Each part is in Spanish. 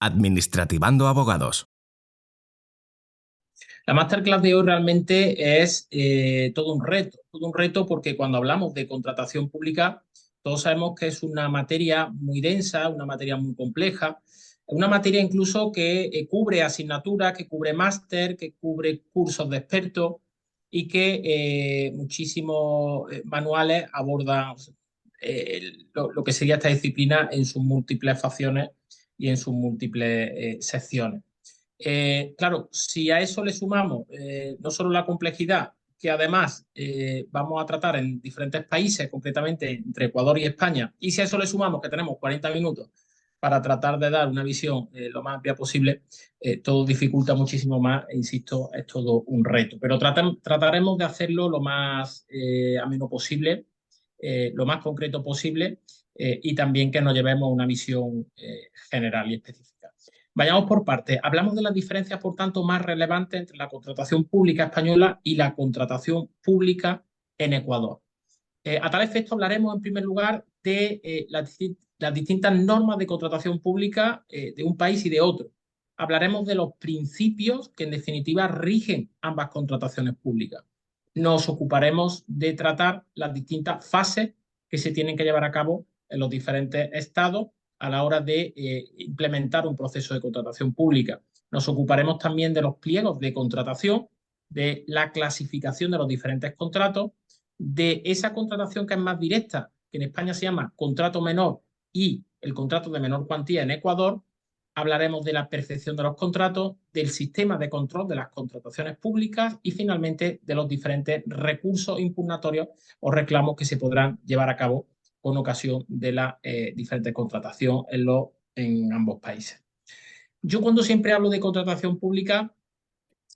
Administrativando Abogados. La masterclass de hoy realmente es todo un reto porque cuando hablamos de contratación pública, todos sabemos que es una materia muy densa, una materia muy compleja, una materia incluso que cubre asignaturas, que cubre máster, que cubre cursos de expertos y que muchísimos manuales abordan lo que sería esta disciplina en sus múltiples facciones y en sus múltiples secciones. Claro, si a eso le sumamos no solo la complejidad, que además vamos a tratar en diferentes países, concretamente entre Ecuador y España, y si a eso le sumamos que tenemos 40 minutos para tratar de dar una visión lo más amplia posible, todo dificulta muchísimo más, e insisto, es todo un reto. Pero trataremos de hacerlo lo más ameno posible, lo más concreto posible, y también que nos llevemos una visión general y específica. Vayamos por partes. Hablamos de las diferencias, por tanto, más relevantes entre la contratación pública española y la contratación pública en Ecuador. A tal efecto, hablaremos en primer lugar de las distintas normas de contratación pública de un país y de otro. Hablaremos de los principios que, en definitiva, rigen ambas contrataciones públicas. Nos ocuparemos de tratar las distintas fases que se tienen que llevar a cabo en los diferentes estados a la hora de implementar un proceso de contratación pública. Nos ocuparemos también de los pliegos de contratación, de la clasificación de los diferentes contratos, de esa contratación que es más directa, que en España se llama contrato menor, y el contrato de menor cuantía en Ecuador. Hablaremos de la percepción de los contratos, del sistema de control de las contrataciones públicas y finalmente de los diferentes recursos impugnatorios o reclamos que se podrán llevar a cabo con ocasión de la diferente contratación en ambos países. Yo cuando siempre hablo de contratación pública,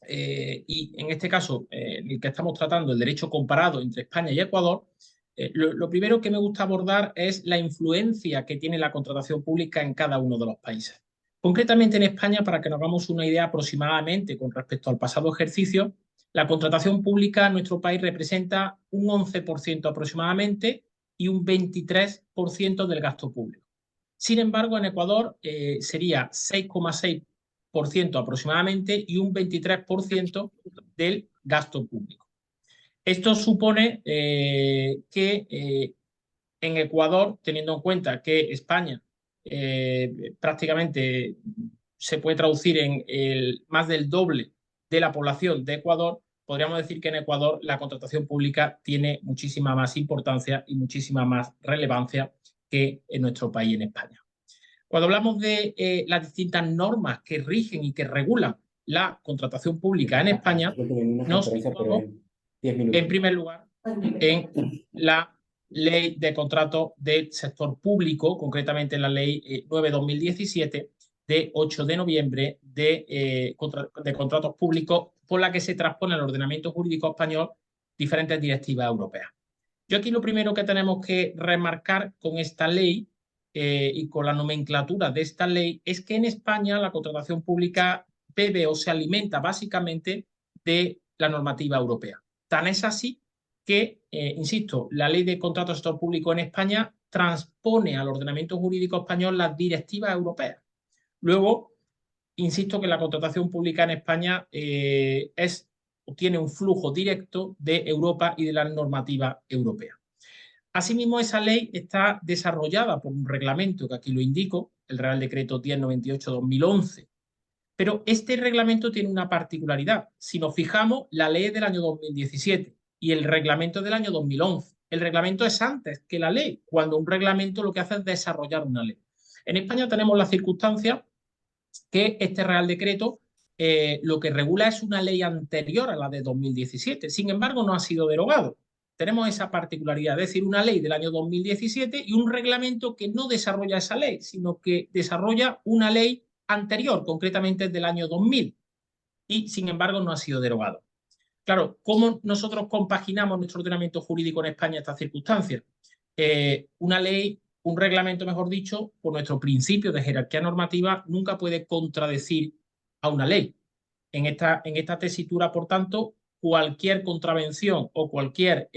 y en este caso, el que estamos tratando, el derecho comparado entre España y Ecuador, lo primero que me gusta abordar es la influencia que tiene la contratación pública en cada uno de los países. Concretamente en España, para que nos hagamos una idea aproximadamente con respecto al pasado ejercicio, la contratación pública en nuestro país representa un 11% aproximadamente y un 23% del gasto público. Sin embargo, en Ecuador sería 6,6% aproximadamente y un 23% del gasto público. Esto supone que en Ecuador, teniendo en cuenta que España prácticamente se puede traducir en más del doble de la población de Ecuador, podríamos decir que en Ecuador la contratación pública tiene muchísima más importancia y muchísima más relevancia que en nuestro país, en España. Cuando hablamos de las distintas normas que rigen y que regulan la contratación pública en España, nos situamos en primer lugar en la Ley de Contratos del Sector Público, concretamente la Ley 9/2017 de 8 de noviembre de contratos públicos, por la que se transpone al ordenamiento jurídico español diferentes directivas europeas. Yo aquí lo primero que tenemos que remarcar con esta ley y con la nomenclatura de esta ley es que en España la contratación pública bebe o se alimenta básicamente de la normativa europea. Tan es así que, insisto, la ley de contratos del sector público en España transpone al ordenamiento jurídico español las directivas europeas. Luego, insisto que la contratación pública en España tiene un flujo directo de Europa y de la normativa europea. Asimismo, esa ley está desarrollada por un reglamento, que aquí lo indico, el Real Decreto 1098/2011. Pero este reglamento tiene una particularidad. Si nos fijamos, la ley es del año 2017 y el reglamento es del año 2011. El reglamento es antes que la ley, cuando un reglamento lo que hace es desarrollar una ley. En España tenemos la circunstancia que este Real Decreto lo que regula es una ley anterior a la de 2017. Sin embargo, no ha sido derogado. Tenemos esa particularidad, es decir, una ley del año 2017 y un reglamento que no desarrolla esa ley, sino que desarrolla una ley anterior, concretamente del año 2000, y sin embargo no ha sido derogado. Claro, ¿cómo nosotros compaginamos nuestro ordenamiento jurídico en España estas circunstancias? Una ley, un reglamento, mejor dicho, por nuestro principio de jerarquía normativa, nunca puede contradecir a una ley. En esta tesitura, por tanto, cualquier contravención o cualquier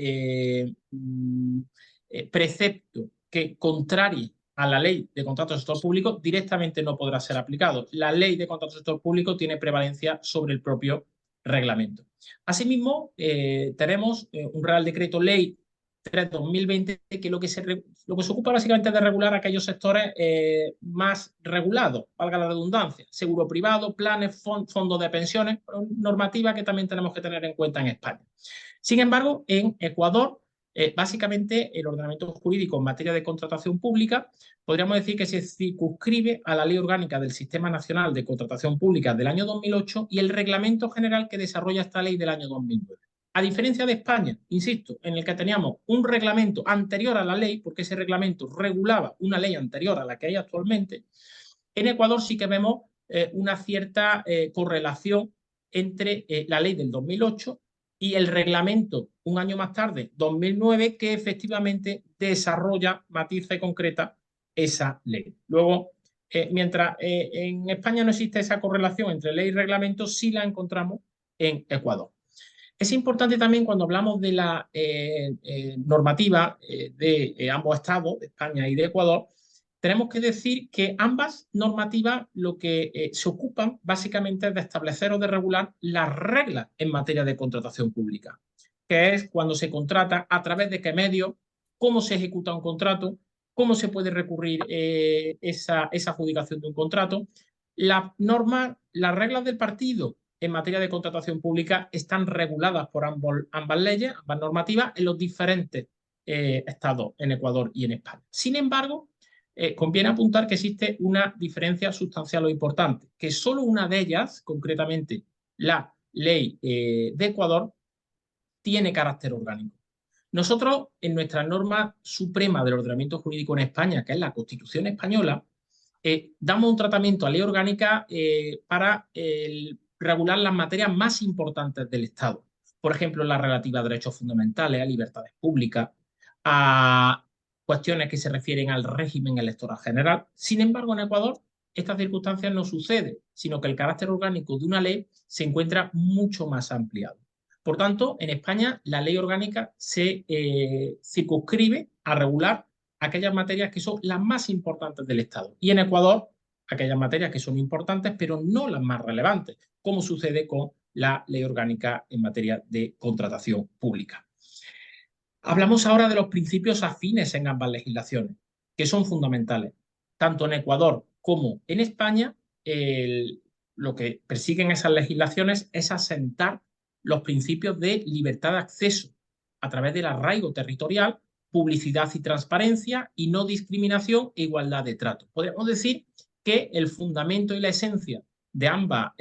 precepto que contrarie a la ley de contratos del sector público, directamente no podrá ser aplicado. La ley de contratos del sector público tiene prevalencia sobre el propio reglamento. Asimismo, tenemos un Real Decreto Ley 3/2020, que lo que se ocupa básicamente de regular aquellos sectores más regulados, valga la redundancia, seguro privado, planes, fondos de pensiones, normativa que también tenemos que tener en cuenta en España. Sin embargo, en Ecuador, básicamente el ordenamiento jurídico en materia de contratación pública podríamos decir que se circunscribe a la Ley Orgánica del Sistema Nacional de Contratación Pública del año 2008 y el Reglamento General que desarrolla esta ley del año 2009. A diferencia de España, insisto, en el que teníamos un reglamento anterior a la ley, porque ese reglamento regulaba una ley anterior a la que hay actualmente, en Ecuador sí que vemos una cierta correlación entre la ley del 2008 y el reglamento un año más tarde, 2009, que efectivamente desarrolla, matiza y concreta esa ley. Luego, mientras en España no existe esa correlación entre ley y reglamento, sí la encontramos en Ecuador. Es importante también cuando hablamos de la normativa de ambos estados, de España y de Ecuador, tenemos que decir que ambas normativas lo que se ocupan básicamente es de establecer o de regular las reglas en materia de contratación pública, que es cuando se contrata, a través de qué medios, cómo se ejecuta un contrato, cómo se puede recurrir esa adjudicación de un contrato. Las normas, las reglas del partido en materia de contratación pública están reguladas por ambas leyes, ambas normativas, en los diferentes estados, en Ecuador y en España. Sin embargo, conviene apuntar que existe una diferencia sustancial o importante, que solo una de ellas, concretamente la ley de Ecuador, tiene carácter orgánico. Nosotros, en nuestra norma suprema del ordenamiento jurídico en España, que es la Constitución española, damos un tratamiento a ley orgánica para regular las materias más importantes del Estado. Por ejemplo, la relativa a derechos fundamentales, a libertades públicas, a cuestiones que se refieren al régimen electoral general. Sin embargo, en Ecuador estas circunstancias no suceden, sino que el carácter orgánico de una ley se encuentra mucho más ampliado. Por tanto, en España la ley orgánica se circunscribe a regular aquellas materias que son las más importantes del Estado. Y en Ecuador, aquellas materias que son importantes, pero no las más relevantes, como sucede con la ley orgánica en materia de contratación pública. Hablamos ahora de los principios afines en ambas legislaciones, que son fundamentales. Tanto en Ecuador como en España, lo que persiguen esas legislaciones es asentar los principios de libertad de acceso a través del arraigo territorial, publicidad y transparencia, y no discriminación e igualdad de trato. Podríamos decir que el fundamento y la esencia de ambas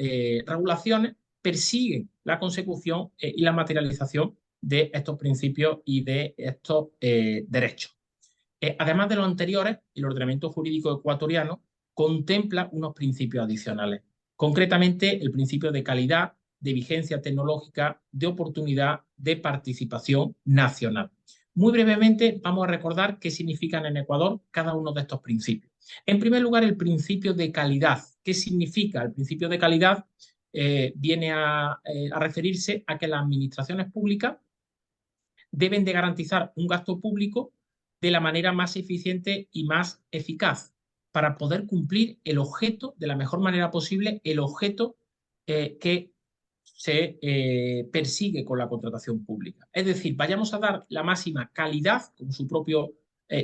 regulaciones persiguen la consecución y la materialización de estos principios y de estos derechos. Además de los anteriores, el ordenamiento jurídico ecuatoriano contempla unos principios adicionales, concretamente el principio de calidad, de vigencia tecnológica, de oportunidad, de participación nacional. Muy brevemente vamos a recordar qué significan en Ecuador cada uno de estos principios. En primer lugar, el principio de calidad. ¿Qué significa? El principio de calidad viene a referirse a que las administraciones públicas deben de garantizar un gasto público de la manera más eficiente y más eficaz para poder cumplir el objeto de la mejor manera posible, el objeto que se persigue con la contratación pública. Es decir, vayamos a dar la máxima calidad, como su propio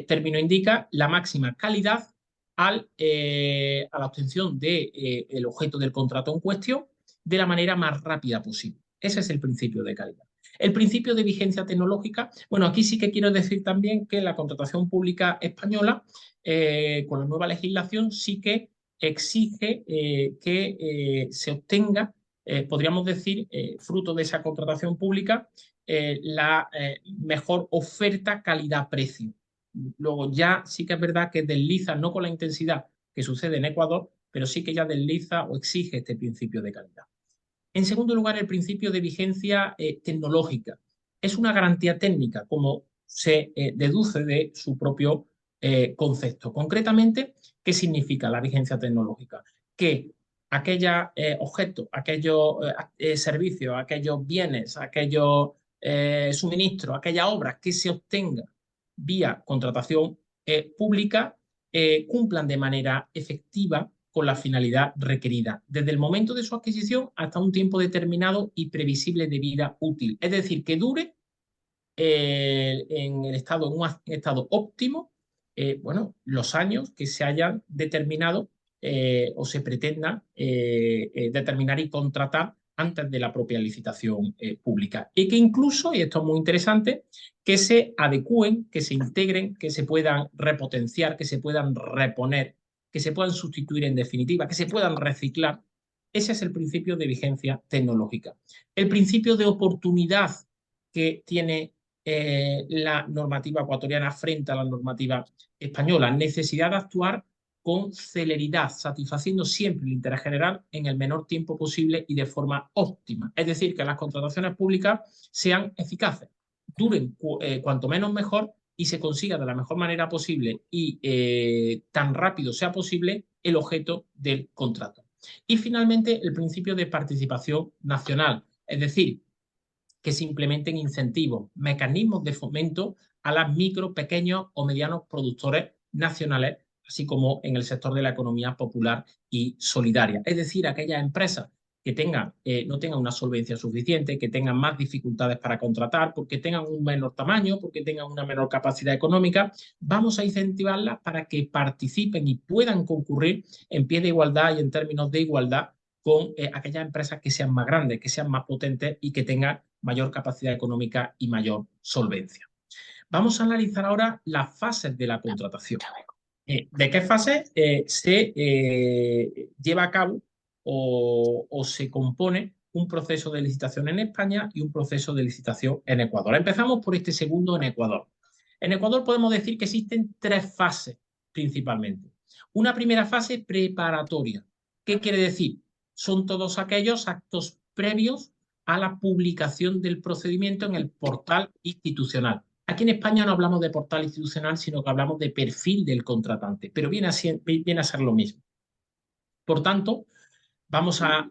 término indica, la máxima calidad a la obtención del objeto del contrato en cuestión de la manera más rápida posible. Ese es el principio de calidad. El principio de vigencia tecnológica, bueno, aquí sí que quiero decir también que la contratación pública española, con la nueva legislación, sí que exige que se obtenga, podríamos decir, fruto de esa contratación pública, la mejor oferta calidad-precio. Luego ya sí que es verdad que desliza, no con la intensidad que sucede en Ecuador, pero sí que ya desliza o exige este principio de calidad. En segundo lugar, el principio de vigencia tecnológica. Es una garantía técnica, como se deduce de su propio concepto. Concretamente, ¿qué significa la vigencia tecnológica? Que aquellos objetos, aquellos servicios, aquellos bienes, aquellos suministros, aquellas obras que se obtengan vía contratación pública cumplan de manera efectiva con la finalidad requerida, desde el momento de su adquisición hasta un tiempo determinado y previsible de vida útil. Es decir, que dure en un estado óptimo, bueno, los años que se hayan determinado o se pretenda determinar y contratar antes de la propia licitación pública. Y que incluso, y esto es muy interesante, que se adecúen, que se integren, que se puedan repotenciar, que se puedan reponer, que se puedan sustituir en definitiva, que se puedan reciclar. Ese es el principio de vigencia tecnológica. El principio de oportunidad que tiene la normativa ecuatoriana frente a la normativa española. Necesidad de actuar con celeridad, satisfaciendo siempre el interés general en el menor tiempo posible y de forma óptima. Es decir, que las contrataciones públicas sean eficaces, duren cuanto menos mejor y se consiga de la mejor manera posible y tan rápido sea posible el objeto del contrato. Y finalmente, el principio de participación nacional, es decir, que se implementen incentivos, mecanismos de fomento a las micro, pequeños o medianos productores nacionales, así como en el sector de la economía popular y solidaria. Es decir, aquellas empresas que no tengan una solvencia suficiente, que tengan más dificultades para contratar, porque tengan un menor tamaño, porque tengan una menor capacidad económica, vamos a incentivarlas para que participen y puedan concurrir en pie de igualdad y en términos de igualdad con aquellas empresas que sean más grandes, que sean más potentes y que tengan mayor capacidad económica y mayor solvencia. Vamos a analizar ahora las fases de la contratación. ¿De qué fase se lleva a cabo o se compone un proceso de licitación en España y un proceso de licitación en Ecuador? Empezamos por este segundo en Ecuador. En Ecuador podemos decir que existen tres fases principalmente. Una primera fase preparatoria. ¿Qué quiere decir? Son todos aquellos actos previos a la publicación del procedimiento en el portal institucional. Aquí en España no hablamos de portal institucional, sino que hablamos de perfil del contratante, pero viene a ser lo mismo. Por tanto, vamos a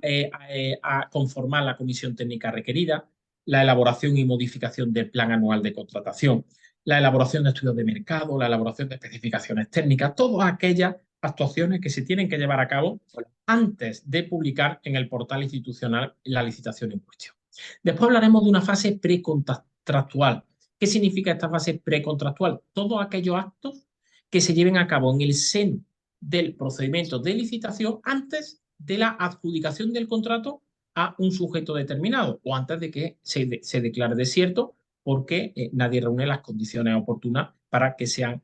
conformar la comisión técnica requerida, la elaboración y modificación del plan anual de contratación, la elaboración de estudios de mercado, la elaboración de especificaciones técnicas, todas aquellas actuaciones que se tienen que llevar a cabo antes de publicar en el portal institucional la licitación en cuestión. Después hablaremos de una fase precontractual. ¿Qué significa esta fase precontractual? Todos aquellos actos que se lleven a cabo en el seno del procedimiento de licitación antes de la adjudicación del contrato a un sujeto determinado o antes de que se declare desierto porque nadie reúne las condiciones oportunas para que sean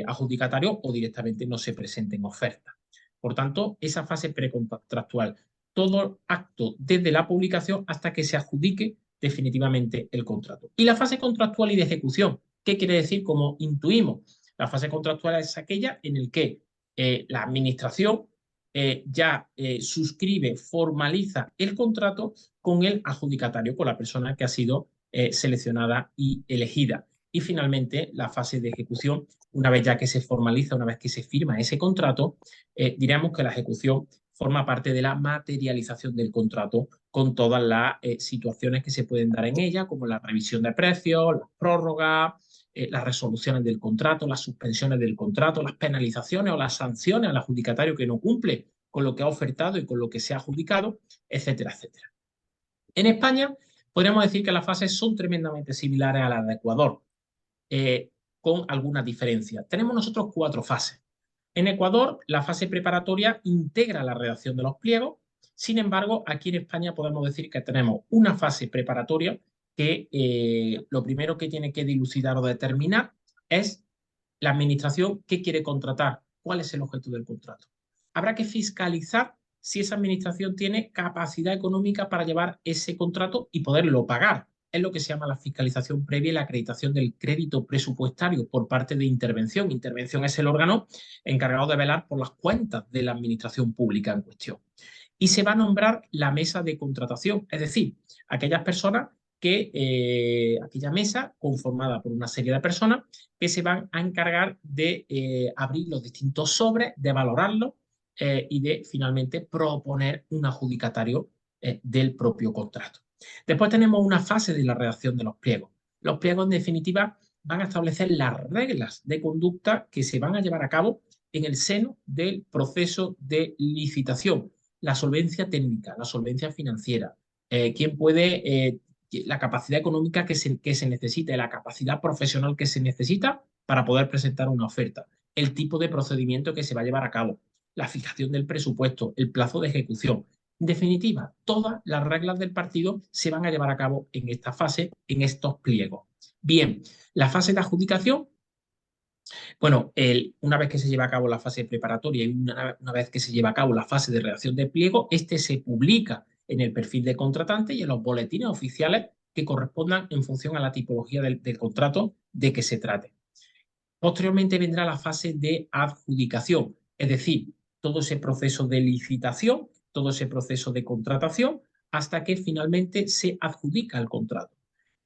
adjudicatarios o directamente no se presenten ofertas. Por tanto, esa fase precontractual, todo acto desde la publicación hasta que se adjudique definitivamente el contrato. Y la fase contractual y de ejecución, ¿qué quiere decir? Como intuimos, la fase contractual es aquella en la que la administración ya suscribe, formaliza el contrato con el adjudicatario, con la persona que ha sido seleccionada y elegida. Y finalmente, la fase de ejecución, una vez ya que se formaliza, una vez que se firma ese contrato, diremos que la ejecución forma parte de la materialización del contrato con todas las situaciones que se pueden dar en ella, como la revisión de precios, las prórrogas, las resoluciones del contrato, las suspensiones del contrato, las penalizaciones o las sanciones al adjudicatario que no cumple con lo que ha ofertado y con lo que se ha adjudicado, etcétera, etcétera. En España podríamos decir que las fases son tremendamente similares a las de Ecuador, con algunas diferencias. Tenemos nosotros 4 fases. En Ecuador, la fase preparatoria integra la redacción de los pliegos. Sin embargo, aquí en España podemos decir que tenemos una fase preparatoria que lo primero que tiene que dilucidar o determinar es la administración qué quiere contratar, cuál es el objeto del contrato. Habrá que fiscalizar si esa administración tiene capacidad económica para llevar ese contrato y poderlo pagar. Es lo que se llama la fiscalización previa y la acreditación del crédito presupuestario por parte de intervención. Intervención es el órgano encargado de velar por las cuentas de la administración pública en cuestión. Y se va a nombrar la mesa de contratación, es decir, aquellas personas aquella mesa conformada por una serie de personas que se van a encargar de abrir los distintos sobres, de valorarlos y de finalmente proponer un adjudicatario del propio contrato. Después tenemos una fase de la redacción de los pliegos. Los pliegos, en definitiva, van a establecer las reglas de conducta que se van a llevar a cabo en el seno del proceso de licitación. La solvencia técnica, la solvencia financiera, quién puede, la capacidad económica que se necesita, la capacidad profesional que se necesita para poder presentar una oferta, el tipo de procedimiento que se va a llevar a cabo, la fijación del presupuesto, el plazo de ejecución. En definitiva, todas las reglas del partido se van a llevar a cabo en esta fase, en estos pliegos. Bien, la fase de adjudicación, bueno, una vez que se lleva a cabo la fase preparatoria y una vez que se lleva a cabo la fase de redacción del pliego, este se publica en el perfil de contratante y en los boletines oficiales que correspondan en función a la tipología del contrato de que se trate. Posteriormente vendrá la fase de adjudicación, es decir, todo ese proceso de licitación, todo ese proceso de contratación, hasta que finalmente se adjudica el contrato.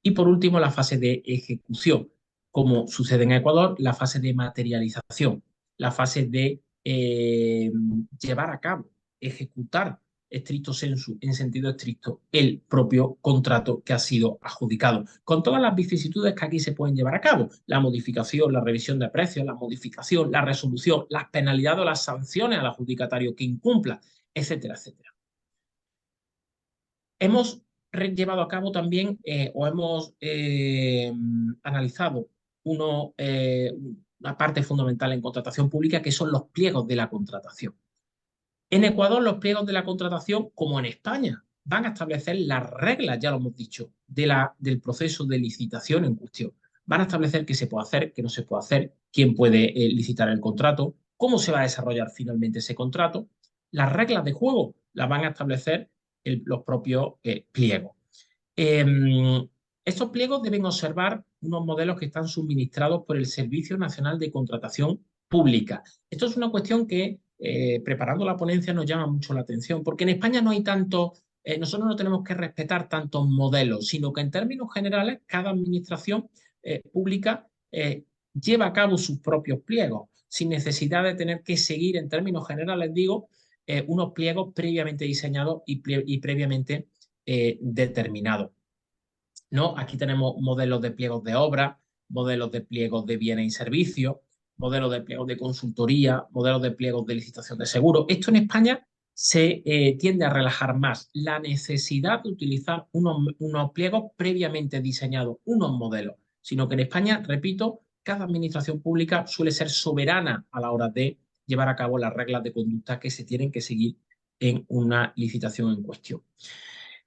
Y por último, la fase de ejecución, como sucede en Ecuador, la fase de materialización, la fase de llevar a cabo, ejecutar estricto sensu, en sentido estricto, el propio contrato que ha sido adjudicado, con todas las vicisitudes que aquí se pueden llevar a cabo, la modificación, la revisión de precios, la modificación, la resolución, las penalidades o las sanciones al adjudicatario que incumpla, etcétera, etcétera. Hemos llevado a cabo también o hemos analizado una parte fundamental en contratación pública que son los pliegos de la contratación. En Ecuador, los pliegos de la contratación, como en España, van a establecer las reglas, ya lo hemos dicho, del proceso de licitación en cuestión. Van a establecer qué se puede hacer, qué no se puede hacer, quién puede licitar el contrato, cómo se va a desarrollar finalmente ese contrato. Las reglas de juego las van a establecer los propios pliegos. Estos pliegos deben observar unos modelos que están suministrados por el Servicio Nacional de Contratación Pública. Esto es una cuestión que, preparando la ponencia, nos llama mucho la atención, porque en España no hay tanto, nosotros no tenemos que respetar tantos modelos, sino que en términos generales cada administración pública lleva a cabo sus propios pliegos, sin necesidad de tener que seguir, en términos generales, digo, unos pliegos previamente diseñados y previamente determinados, ¿no? Aquí tenemos modelos de pliegos de obra, modelos de pliegos de bienes y servicios, modelos de pliegos de consultoría, modelos de pliegos de licitación de seguros. Esto en España se tiende a relajar más la necesidad de utilizar unos pliegos previamente diseñados, unos modelos, sino que en España, repito, cada administración pública suele ser soberana a la hora de llevar a cabo las reglas de conducta que se tienen que seguir en una licitación en cuestión.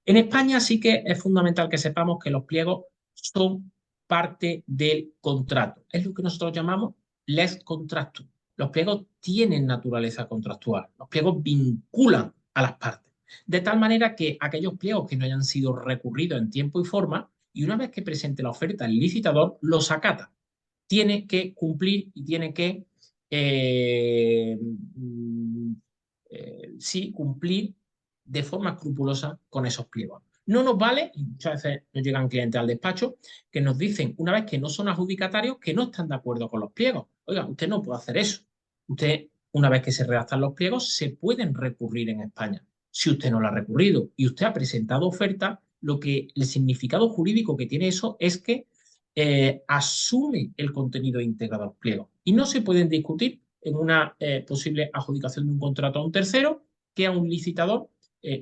En España sí que es fundamental que sepamos que los pliegos son parte del contrato. Es lo que nosotros llamamos lex contractum. Los pliegos tienen naturaleza contractual. Los pliegos vinculan a las partes. De tal manera que aquellos pliegos que no hayan sido recurridos en tiempo y forma, y una vez que presente la oferta el licitador, los acata. Tiene que cumplir y tiene que sí cumplir de forma escrupulosa con esos pliegos. No nos vale, y muchas veces nos llegan clientes al despacho, que nos dicen, una vez que no son adjudicatarios, que no están de acuerdo con los pliegos. Oiga, usted no puede hacer eso. Usted, una vez que se redactan los pliegos, se pueden recurrir en España. Si usted no lo ha recurrido y usted ha presentado oferta, el significado jurídico que tiene eso es que asume el contenido íntegro de los pliegos y no se pueden discutir en una posible adjudicación de un contrato a un tercero que a un licitador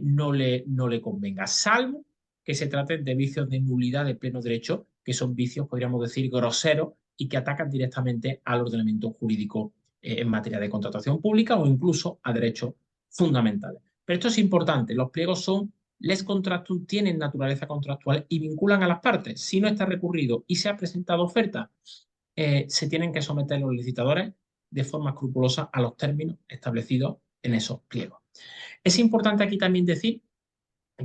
no le convenga, salvo que se trate de vicios de nulidad de pleno derecho, que son vicios, podríamos decir, groseros y que atacan directamente al ordenamiento jurídico en materia de contratación pública o incluso a derechos fundamentales. Pero esto es importante, los pliegos son lex contractum, tienen naturaleza contractual y vinculan a las partes. Si no está recurrido y se ha presentado oferta, se tienen que someter los licitadores de forma escrupulosa a los términos establecidos en esos pliegos. Es importante aquí también decir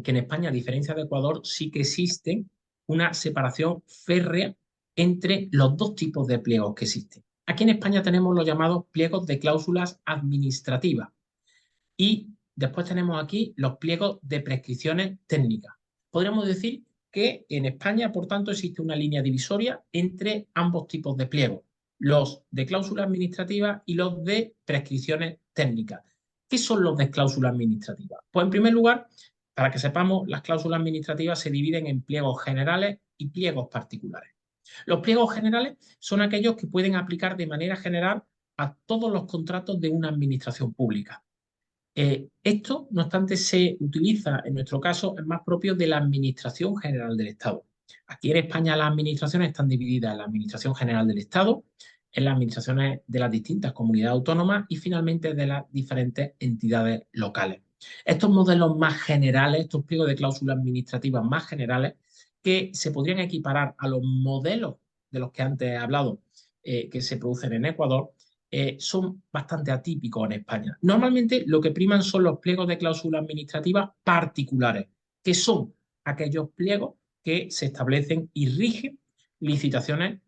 que en España, a diferencia de Ecuador, sí que existe una separación férrea entre los dos tipos de pliegos que existen. Aquí en España tenemos los llamados pliegos de cláusulas administrativas y después tenemos aquí los pliegos de prescripciones técnicas. Podríamos decir que en España, por tanto, existe una línea divisoria entre ambos tipos de pliegos, los de cláusula administrativa y los de prescripciones técnicas. ¿Qué son los de cláusula administrativa? Pues en primer lugar, para que sepamos, las cláusulas administrativas se dividen en pliegos generales y pliegos particulares. Los pliegos generales son aquellos que pueden aplicar de manera general a todos los contratos de una administración pública. Esto, no obstante, se utiliza, en nuestro caso, es más propio de la Administración General del Estado. Aquí en España las administraciones están divididas en la Administración General del Estado, en las administraciones de las distintas comunidades autónomas y finalmente de las diferentes entidades locales. Estos modelos más generales, estos pliegos de cláusulas administrativas más generales, que se podrían equiparar a los modelos de los que antes he hablado, que se producen en Ecuador, son bastante atípicos en España. Normalmente lo que priman son los pliegos de cláusulas administrativas particulares, que son aquellos pliegos que se establecen y rigen licitaciones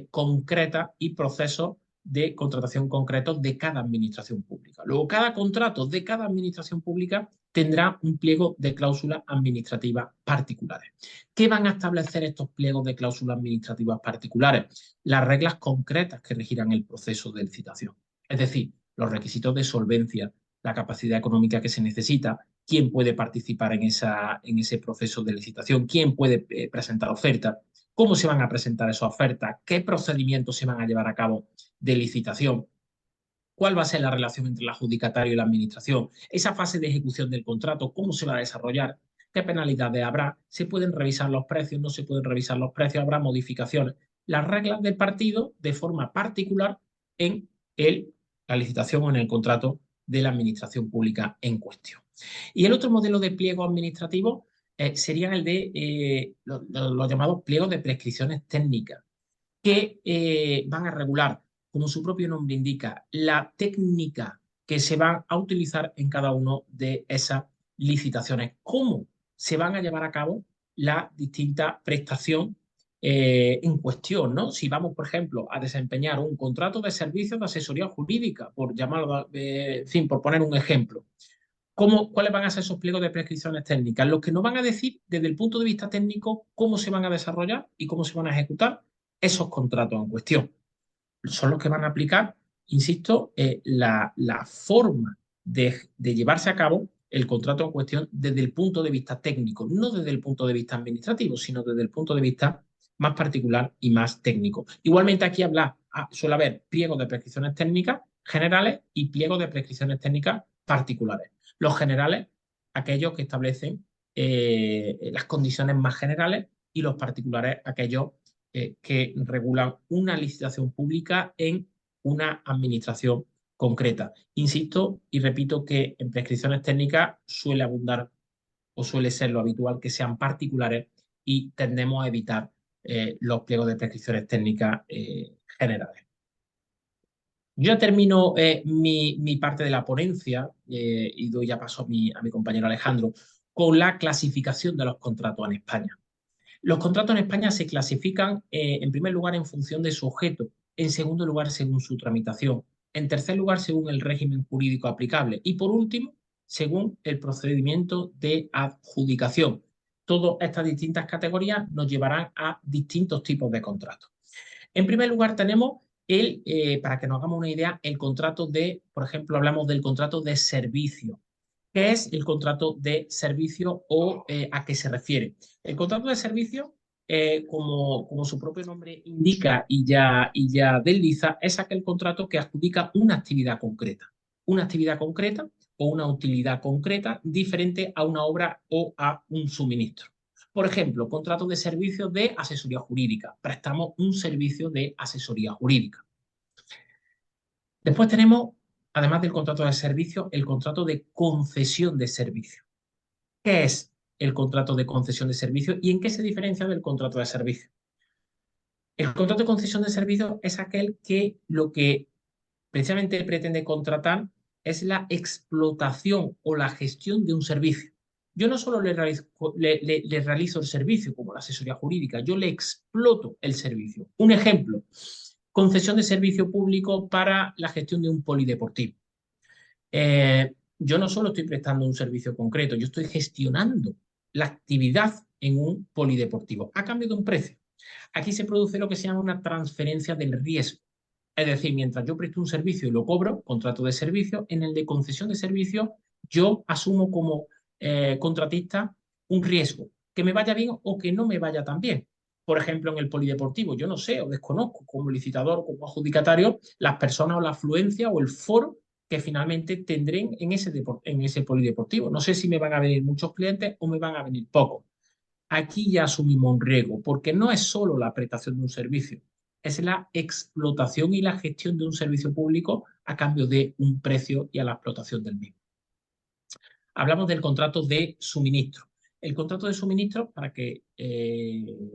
concretas y procesos de contratación concretos de cada administración pública. Luego, cada contrato de cada administración pública tendrá un pliego de cláusulas administrativas particulares. ¿Qué van a establecer estos pliegos de cláusulas administrativas particulares? Las reglas concretas que regirán el proceso de licitación. Es decir, los requisitos de solvencia, la capacidad económica que se necesita, quién puede participar en ese proceso de licitación, quién puede presentar ofertas, cómo se van a presentar esas ofertas, qué procedimientos se van a llevar a cabo de licitación, cuál va a ser la relación entre el adjudicatario y la administración, esa fase de ejecución del contrato, cómo se va a desarrollar, qué penalidades habrá, se pueden revisar los precios, no se pueden revisar los precios, habrá modificaciones. Las reglas del partido de forma particular en la licitación o en el contrato de la administración pública en cuestión. Y el otro modelo de pliego administrativo sería el de los llamados pliegos de prescripciones técnicas, que van a regular, como su propio nombre indica, la técnica que se va a utilizar en cada una de esas licitaciones, cómo se van a llevar a cabo la distinta prestación en cuestión, ¿no? Si vamos, por ejemplo, a desempeñar un contrato de servicios de asesoría jurídica, por llamarlo, en fin, por poner un ejemplo, ¿cuáles van a ser esos pliegos de prescripciones técnicas? Los que nos van a decir desde el punto de vista técnico cómo se van a desarrollar y cómo se van a ejecutar esos contratos en cuestión. Son los que van a aplicar, insisto, la forma de llevarse a cabo el contrato en cuestión desde el punto de vista técnico, no desde el punto de vista administrativo, sino desde el punto de vista más particular y más técnico. Igualmente aquí suele haber pliegos de prescripciones técnicas generales y pliegos de prescripciones técnicas particulares. Los generales, aquellos que establecen las condiciones más generales, y los particulares, aquellos que regulan una licitación pública en una administración concreta. Insisto y repito que en prescripciones técnicas suele abundar o suele ser lo habitual que sean particulares y tendemos a evitar los pliegos de prescripciones técnicas generales. Yo ya termino mi parte de la ponencia y doy ya paso a mi compañero Alejandro con la clasificación de los contratos en España. Los contratos en España se clasifican, en primer lugar, en función de su objeto, en segundo lugar, según su tramitación, en tercer lugar, según el régimen jurídico aplicable y, por último, según el procedimiento de adjudicación. Todas estas distintas categorías nos llevarán a distintos tipos de contratos. En primer lugar, tenemos para que nos hagamos una idea, el contrato por ejemplo, hablamos del contrato de servicio. ¿Qué es el contrato de servicio o a qué se refiere? El contrato de servicio, como su propio nombre indica y ya desliza, es aquel contrato que adjudica una actividad concreta o una utilidad concreta diferente a una obra o a un suministro. Por ejemplo, contrato de servicio de asesoría jurídica. Prestamos un servicio de asesoría jurídica. Después tenemos, además del contrato de servicio, el contrato de concesión de servicio. ¿Qué es el contrato de concesión de servicio y en qué se diferencia del contrato de servicio? El contrato de concesión de servicio es aquel que lo que precisamente pretende contratar es la explotación o la gestión de un servicio. Yo no solo le realizo el servicio como la asesoría jurídica, yo le exploto el servicio. Un ejemplo, concesión de servicio público para la gestión de un polideportivo. Yo no solo estoy prestando un servicio concreto, yo estoy gestionando la actividad en un polideportivo a cambio de un precio. Aquí se produce lo que se llama una transferencia del riesgo. Es decir, mientras yo presto un servicio y lo cobro, contrato de servicio, en el de concesión de servicio, yo asumo como contratista un riesgo, que me vaya bien o que no me vaya tan bien. Por ejemplo, en el polideportivo, yo no sé o desconozco como licitador o como adjudicatario las personas o la afluencia o el foro que finalmente tendré en ese polideportivo. No sé si me van a venir muchos clientes o me van a venir pocos. Aquí ya asumimos un riesgo, porque no es solo la prestación de un servicio, es la explotación y la gestión de un servicio público a cambio de un precio y a la explotación del mismo. Hablamos del contrato de suministro. El contrato de suministro, para que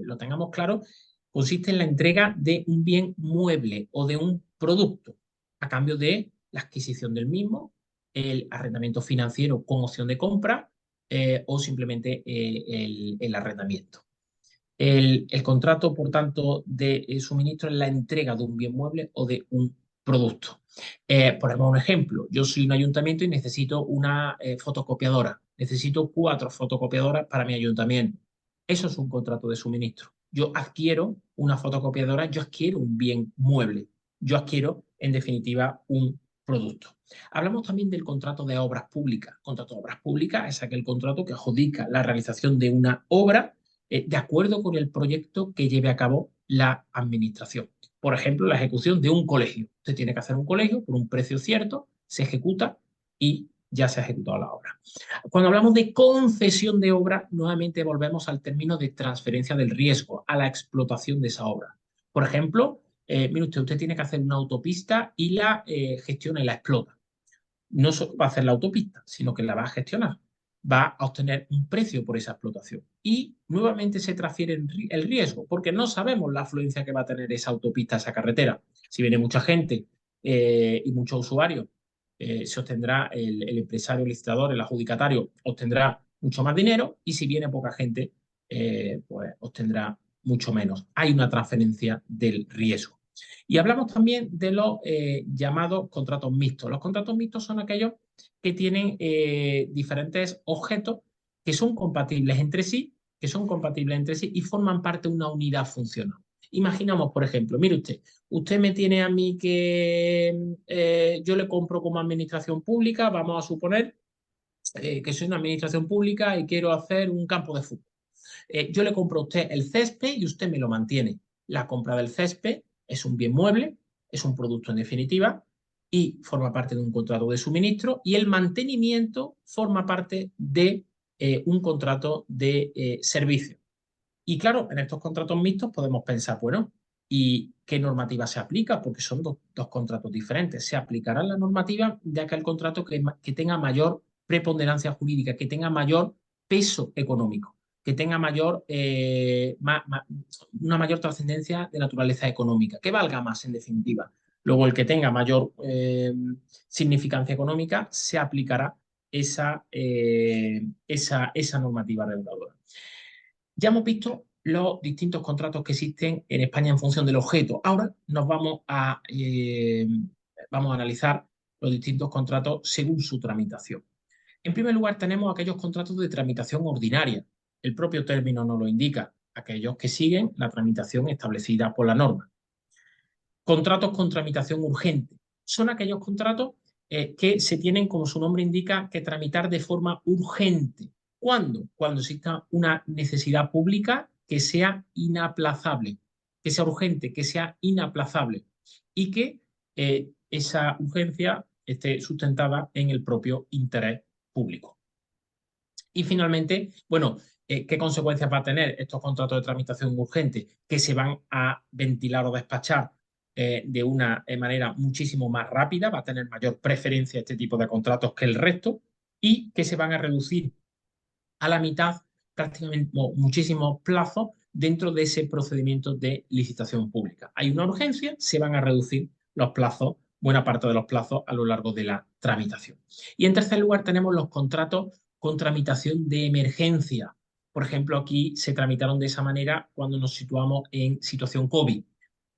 lo tengamos claro, consiste en la entrega de un bien mueble o de un producto a cambio de la adquisición del mismo, el arrendamiento financiero con opción de compra o simplemente el arrendamiento. El contrato, por tanto, de suministro es la entrega de un bien mueble o de un producto. Ponemos un ejemplo. Yo soy un ayuntamiento y necesito una fotocopiadora. Necesito 4 fotocopiadoras para mi ayuntamiento. Eso es un contrato de suministro. Yo adquiero una fotocopiadora, yo adquiero un bien mueble. Yo adquiero, en definitiva, un producto. Hablamos también del contrato de obras públicas. Contrato de obras públicas es aquel contrato que adjudica la realización de una obra de acuerdo con el proyecto que lleve a cabo la administración. Por ejemplo, la ejecución de un colegio. Usted tiene que hacer un colegio por un precio cierto, se ejecuta y ya se ha ejecutado la obra. Cuando hablamos de concesión de obra, nuevamente volvemos al término de transferencia del riesgo, a la explotación de esa obra. Por ejemplo, mire usted tiene que hacer una autopista y la gestiona y la explota. No solo va a hacer la autopista, sino que la va a gestionar, va a obtener un precio por esa explotación. Y nuevamente se transfiere el riesgo, porque no sabemos la afluencia que va a tener esa autopista, esa carretera. Si viene mucha gente y muchos usuarios, se obtendrá el empresario, el licitador, el adjudicatario, obtendrá mucho más dinero, y si viene poca gente, pues obtendrá mucho menos. Hay una transferencia del riesgo. Y hablamos también de los llamados contratos mixtos. Los contratos mixtos son aquellos que tienen diferentes objetos que son compatibles entre sí, y forman parte de una unidad funcional. Imaginamos, por ejemplo, mire usted me tiene a mí que yo le compro como administración pública, vamos a suponer que soy una administración pública y quiero hacer un campo de fútbol. Yo le compro a usted el césped y usted me lo mantiene. La compra del césped es un bien mueble, es un producto en definitiva y forma parte de un contrato de suministro, y el mantenimiento forma parte de un contrato de servicio. Y claro, en estos contratos mixtos podemos pensar, bueno, ¿y qué normativa se aplica? Porque son dos contratos diferentes. Se aplicará la normativa de aquel contrato que tenga mayor preponderancia jurídica, que tenga mayor peso económico, que tenga una mayor trascendencia de naturaleza económica, que valga más en definitiva. Luego, el que tenga mayor significancia económica, se aplicará esa normativa reguladora. Ya hemos visto los distintos contratos que existen en España en función del objeto. Ahora vamos a analizar los distintos contratos según su tramitación. En primer lugar, tenemos aquellos contratos de tramitación ordinaria. El propio término nos lo indica, aquellos que siguen la tramitación establecida por la norma. Contratos con tramitación urgente. Son aquellos contratos que se tienen, como su nombre indica, que tramitar de forma urgente. ¿Cuándo? Cuando exista una necesidad pública que sea inaplazable, que sea urgente, que sea inaplazable, y que esa urgencia esté sustentada en el propio interés público. Y finalmente, bueno, ¿qué consecuencias va a tener estos contratos de tramitación urgente? Que se van a ventilar o despachar de una manera muchísimo más rápida, va a tener mayor preferencia este tipo de contratos que el resto, y que se van a reducir a la mitad prácticamente muchísimos plazos dentro de ese procedimiento de licitación pública. Hay una urgencia, se van a reducir los plazos, buena parte de los plazos a lo largo de la tramitación. Y en tercer lugar tenemos los contratos con tramitación de emergencia. Por ejemplo, aquí se tramitaron de esa manera cuando nos situamos en situación COVID.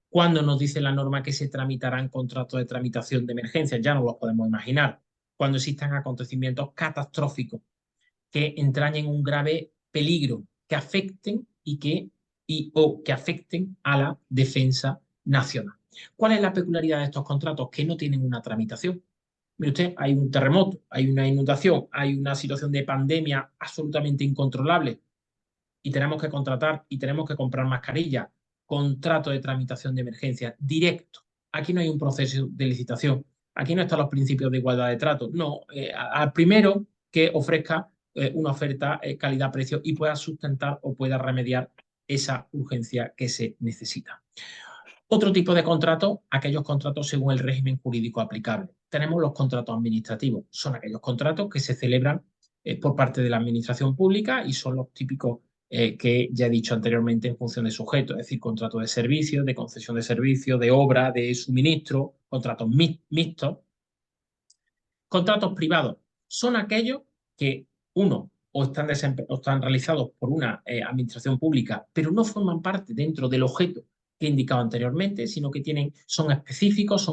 Cuando nos dice la norma que se tramitarán contratos de tramitación de emergencia, ya no los podemos imaginar. Cuando existan acontecimientos catastróficos que entrañen un grave peligro, que afecten o que afecten a la defensa nacional. ¿Cuál es la peculiaridad de estos contratos? Que no tienen una tramitación. Mire usted, hay un terremoto, hay una inundación, hay una situación de pandemia absolutamente incontrolable. y tenemos que contratar y tenemos que comprar mascarillas, contrato de tramitación de emergencia directo. Aquí no hay un proceso de licitación. Aquí no están los principios de igualdad de trato. No, al primero que ofrezca una oferta calidad-precio y pueda sustentar o pueda remediar esa urgencia que se necesita. Otro tipo de contratos, aquellos contratos según el régimen jurídico aplicable. Tenemos los contratos administrativos. Son aquellos contratos que se celebran por parte de la administración pública y son los típicos que ya he dicho anteriormente en función de sujeto, es decir, contratos de servicios, de concesión de servicios, de obra, de suministro, contratos mixtos. Contratos privados son aquellos que, uno, o están realizados por una administración pública, pero no forman parte dentro del objeto que he indicado anteriormente, sino que son específicos,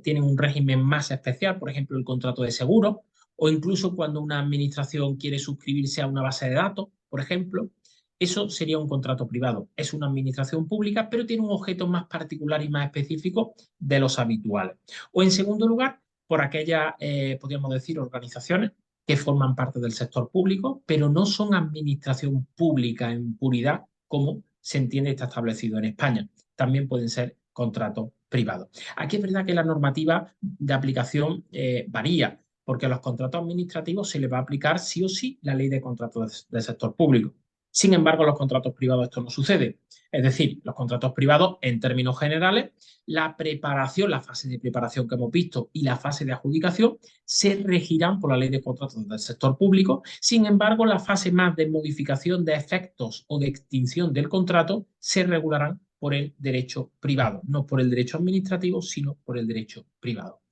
tienen un régimen más especial, por ejemplo, el contrato de seguro, o incluso cuando una administración quiere suscribirse a una base de datos, por ejemplo, eso sería un contrato privado. Es una administración pública, pero tiene un objeto más particular y más específico de los habituales. O en segundo lugar, por aquellas, podríamos decir, organizaciones que forman parte del sector público, pero no son administración pública en puridad, como se entiende está establecido en España. También pueden ser contratos privados. Aquí es verdad que la normativa de aplicación varía, porque a los contratos administrativos se les va a aplicar sí o sí la ley de contratos del sector público. Sin embargo, en los contratos privados esto no sucede. Es decir, los contratos privados, en términos generales, la preparación, la fase de preparación que hemos visto y la fase de adjudicación se regirán por la ley de contratos del sector público. Sin embargo, la fase más de modificación de efectos o de extinción del contrato se regularán por el derecho privado, no por el derecho administrativo, sino por el derecho privado.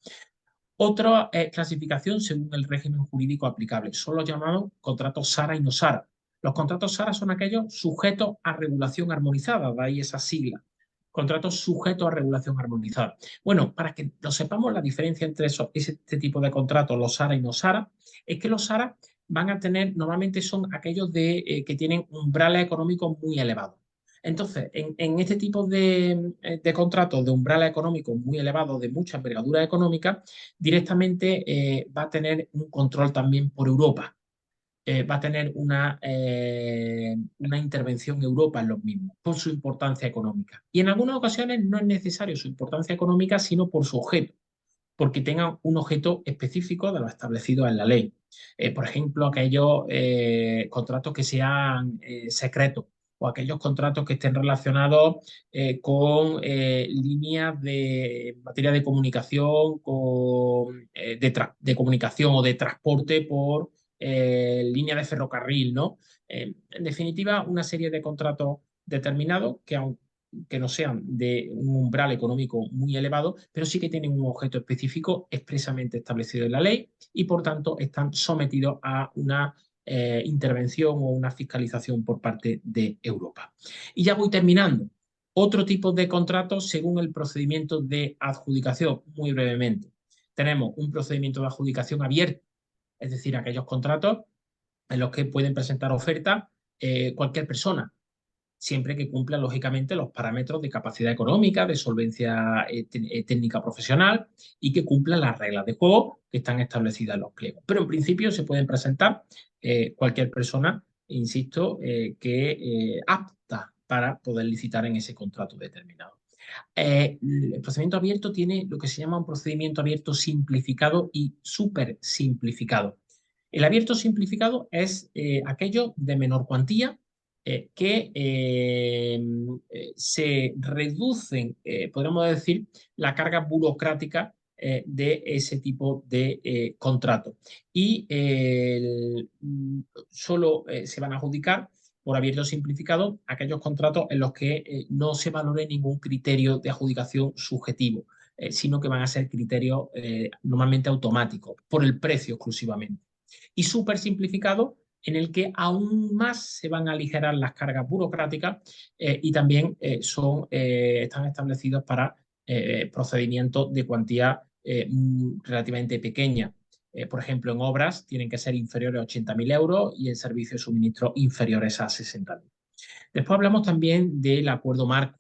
Otra clasificación según el régimen jurídico aplicable son los llamados contratos SARA y no SARA. Los contratos SARA son aquellos sujetos a regulación armonizada, de ahí esa sigla. Contratos sujetos a regulación armonizada. Bueno, para que lo sepamos, la diferencia entre este tipo de contratos, los SARA y no SARA, es que los SARA van a tener, normalmente son aquellos que tienen umbrales económicos muy elevados. Entonces, en este tipo de contratos de umbral económico muy elevado, de mucha envergadura económica, directamente va a tener un control también por Europa. Va a tener una intervención Europa en los mismos, por su importancia económica. Y en algunas ocasiones no es necesario su importancia económica, sino por su objeto, porque tengan un objeto específico de lo establecido en la ley. Por ejemplo, aquellos contratos que sean secretos o aquellos contratos que estén relacionados con líneas de materia de comunicación, de comunicación o de transporte por línea de ferrocarril, ¿no? En definitiva, una serie de contratos determinados que no sean de un umbral económico muy elevado, pero sí que tienen un objeto específico expresamente establecido en la ley y, por tanto, están sometidos a una intervención o una fiscalización por parte de Europa. Y ya voy terminando. Otro tipo de contratos según el procedimiento de adjudicación, muy brevemente. Tenemos un procedimiento de adjudicación abierto, es decir, aquellos contratos en los que pueden presentar oferta cualquier persona, siempre que cumpla, lógicamente, los parámetros de capacidad económica, de solvencia técnica profesional y que cumplan las reglas de juego que están establecidas en los pliegos. Pero en principio se pueden presentar cualquier persona, insisto, que apta para poder licitar en ese contrato determinado. El procedimiento abierto tiene lo que se llama un procedimiento abierto simplificado y súper simplificado. El abierto simplificado es aquello de menor cuantía que se reducen, podríamos decir, la carga burocrática de ese tipo de contrato. Y solo se van a adjudicar por abierto simplificado aquellos contratos en los que no se valore ningún criterio de adjudicación subjetivo, sino que van a ser criterios normalmente automáticos, por el precio exclusivamente. Y súper simplificado, en el que aún más se van a aligerar las cargas burocráticas y también están establecidos para procedimientos de cuantía relativamente pequeña. Por ejemplo, en obras tienen que ser inferiores a 80.000 euros y en servicios de suministro inferiores a 60.000. Después hablamos también del acuerdo marco,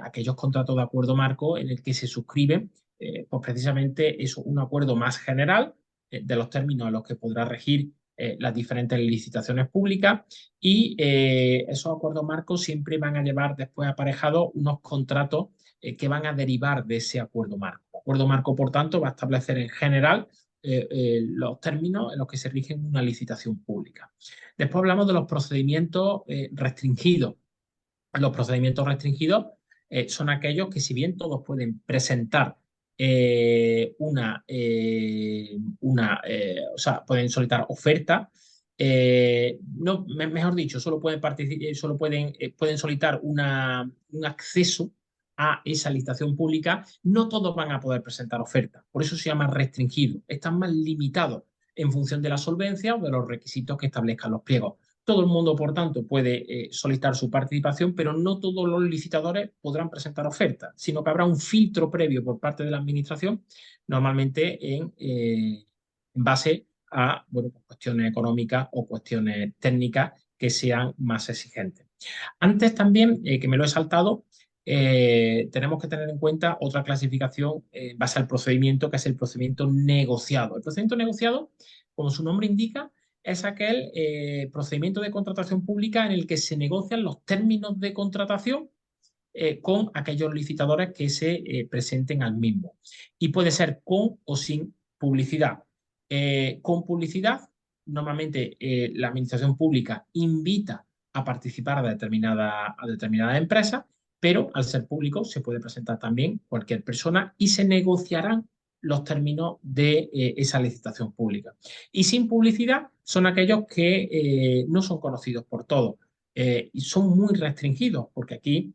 aquellos contratos de acuerdo marco en el que se suscriben, pues precisamente es un acuerdo más general de los términos a los que podrá regir las diferentes licitaciones públicas y esos acuerdos marcos siempre van a llevar después aparejados unos contratos que van a derivar de ese acuerdo marco. El acuerdo marco, por tanto, va a establecer en general los términos en los que se rigen una licitación pública. Después hablamos de los procedimientos restringidos. Los procedimientos restringidos son aquellos que, si bien todos pueden presentar o sea, pueden solicitar oferta, no, mejor dicho, pueden solicitar un acceso a esa licitación pública, no todos van a poder presentar oferta. Por eso se llama restringido. Están más limitados en función de la solvencia o de los requisitos que establezcan los pliegos. Todo el mundo, por tanto, puede solicitar su participación, pero no todos los licitadores podrán presentar ofertas, sino que habrá un filtro previo por parte de la Administración, normalmente en base a bueno, cuestiones económicas o cuestiones técnicas que sean más exigentes. Antes también, que me lo he saltado, tenemos que tener en cuenta otra clasificación en base al procedimiento, que es el procedimiento negociado. El procedimiento negociado, como su nombre indica, es aquel procedimiento de contratación pública en el que se negocian los términos de contratación con aquellos licitadores que se presenten al mismo. Y puede ser con o sin publicidad. Con publicidad, normalmente la administración pública invita a participar a determinada empresa, pero al ser público se puede presentar también cualquier persona y se negociarán los términos de esa licitación pública. Y sin publicidad son aquellos que no son conocidos por todos y son muy restringidos, porque aquí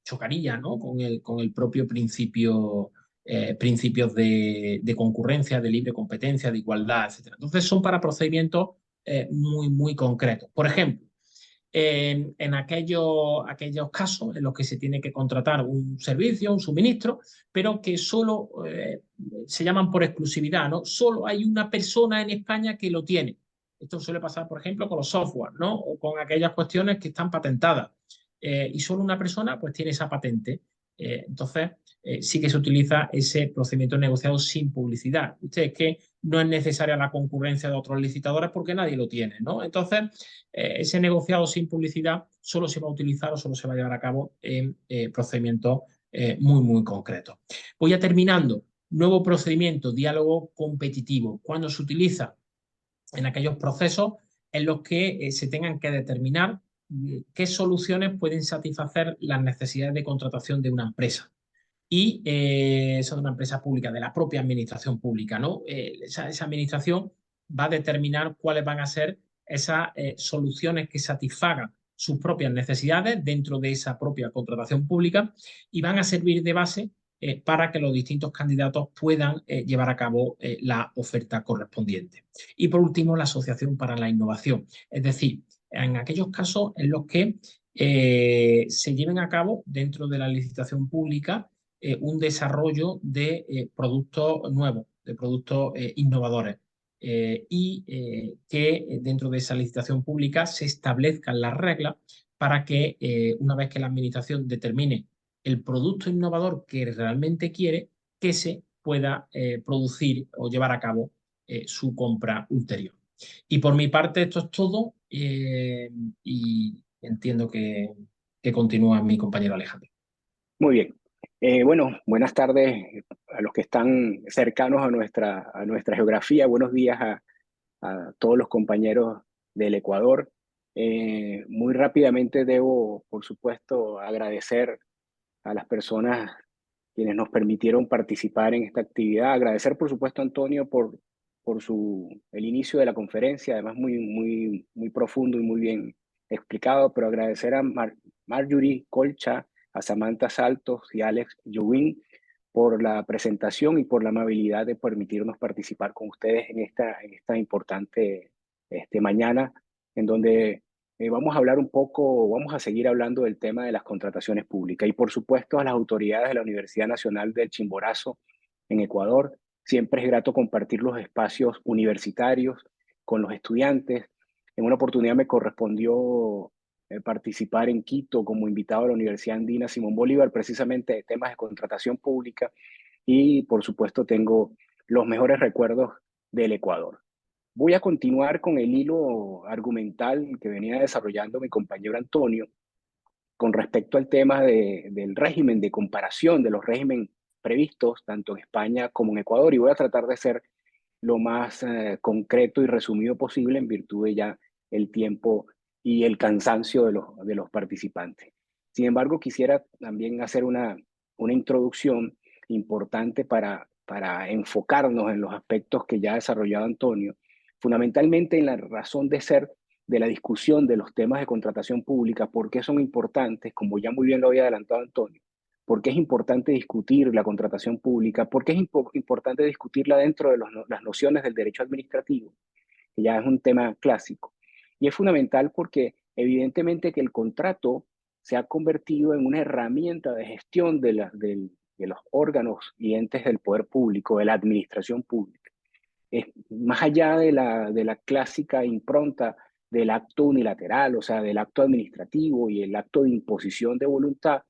chocaría, ¿no? con el propio principios de concurrencia, de libre competencia, de igualdad, etc. Entonces son para procedimientos muy concretos. Por ejemplo, en aquellos casos en los que se tiene que contratar un servicio, un suministro, pero que solo se llaman por exclusividad, ¿no? Solo hay una persona en España que lo tiene. Esto suele pasar, por ejemplo, con los software, ¿no? O con aquellas cuestiones que están patentadas. Y solo una persona pues tiene esa patente. Entonces, sí que se utiliza ese procedimiento negociado sin publicidad. Ustedes que no es necesaria la concurrencia de otros licitadores porque nadie lo tiene, ¿no? Entonces, ese negociado sin publicidad solo se va a utilizar o solo se va a llevar a cabo en procedimientos muy concretos. Voy ya terminando. Nuevo procedimiento, diálogo competitivo. Cuando se utiliza en aquellos procesos en los que se tengan que determinar qué soluciones pueden satisfacer las necesidades de contratación de una empresa. Y eso de una empresa pública, de la propia administración pública, ¿no? Esa administración va a determinar cuáles van a ser esas soluciones que satisfagan sus propias necesidades dentro de esa propia contratación pública y van a servir de base para que los distintos candidatos puedan llevar a cabo la oferta correspondiente. Y por último, la Asociación para la Innovación, es decir, en aquellos casos en los que se lleven a cabo dentro de la licitación pública un desarrollo de productos nuevos, de productos innovadores. Y que dentro de esa licitación pública se establezcan las reglas para que una vez que la administración determine el producto innovador que realmente quiere, que se pueda producir o llevar a cabo su compra ulterior. Y por mi parte esto es todo y entiendo que continúa mi compañero Alejandro. Muy bien. Bueno, buenas tardes a los que están cercanos a nuestra geografía. Buenos días a todos los compañeros del Ecuador. Muy rápidamente debo, por supuesto, agradecer a las personas quienes nos permitieron participar en esta actividad. Agradecer, por supuesto, a Antonio por el inicio de la conferencia, además muy profundo y muy bien explicado, pero agradecer a Marjorie Colcha, a Samantha Saltos y Alex Yowin por la presentación y por la amabilidad de permitirnos participar con ustedes en esta importante mañana, en donde vamos a hablar un poco, vamos a seguir hablando del tema de las contrataciones públicas y por supuesto a las autoridades de la Universidad Nacional del Chimborazo en Ecuador. Siempre es grato compartir los espacios universitarios con los estudiantes. En una oportunidad me correspondió participar en Quito como invitado a la Universidad Andina Simón Bolívar, precisamente de temas de contratación pública y por supuesto tengo los mejores recuerdos del Ecuador. Voy a continuar con el hilo argumental que venía desarrollando mi compañero Antonio con respecto al tema del régimen, de comparación de los regímenes previstos tanto en España como en Ecuador, y voy a tratar de ser lo más concreto y resumido posible en virtud de ya el tiempo y el cansancio de los participantes. Sin embargo, quisiera también hacer una introducción importante para enfocarnos en los aspectos que ya ha desarrollado Antonio, fundamentalmente en la razón de ser de la discusión de los temas de contratación pública, por qué son importantes, como ya muy bien lo había adelantado Antonio, por qué es importante discutir la contratación pública, por qué es importante discutirla dentro de las nociones del derecho administrativo, que ya es un tema clásico. Y es fundamental porque evidentemente que el contrato se ha convertido en una herramienta de gestión de los órganos y entes del poder público, de la administración pública. Es más allá de la clásica impronta del acto unilateral, o sea, del acto administrativo y el acto de imposición de voluntad,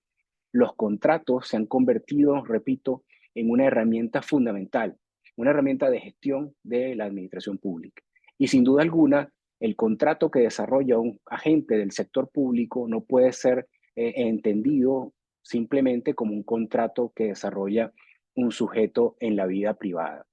los contratos se han convertido, repito, en una herramienta fundamental, una herramienta de gestión de la administración pública. Y sin duda alguna, el contrato que desarrolla un agente del sector público no puede ser entendido simplemente como un contrato que desarrolla un sujeto en la vida privada.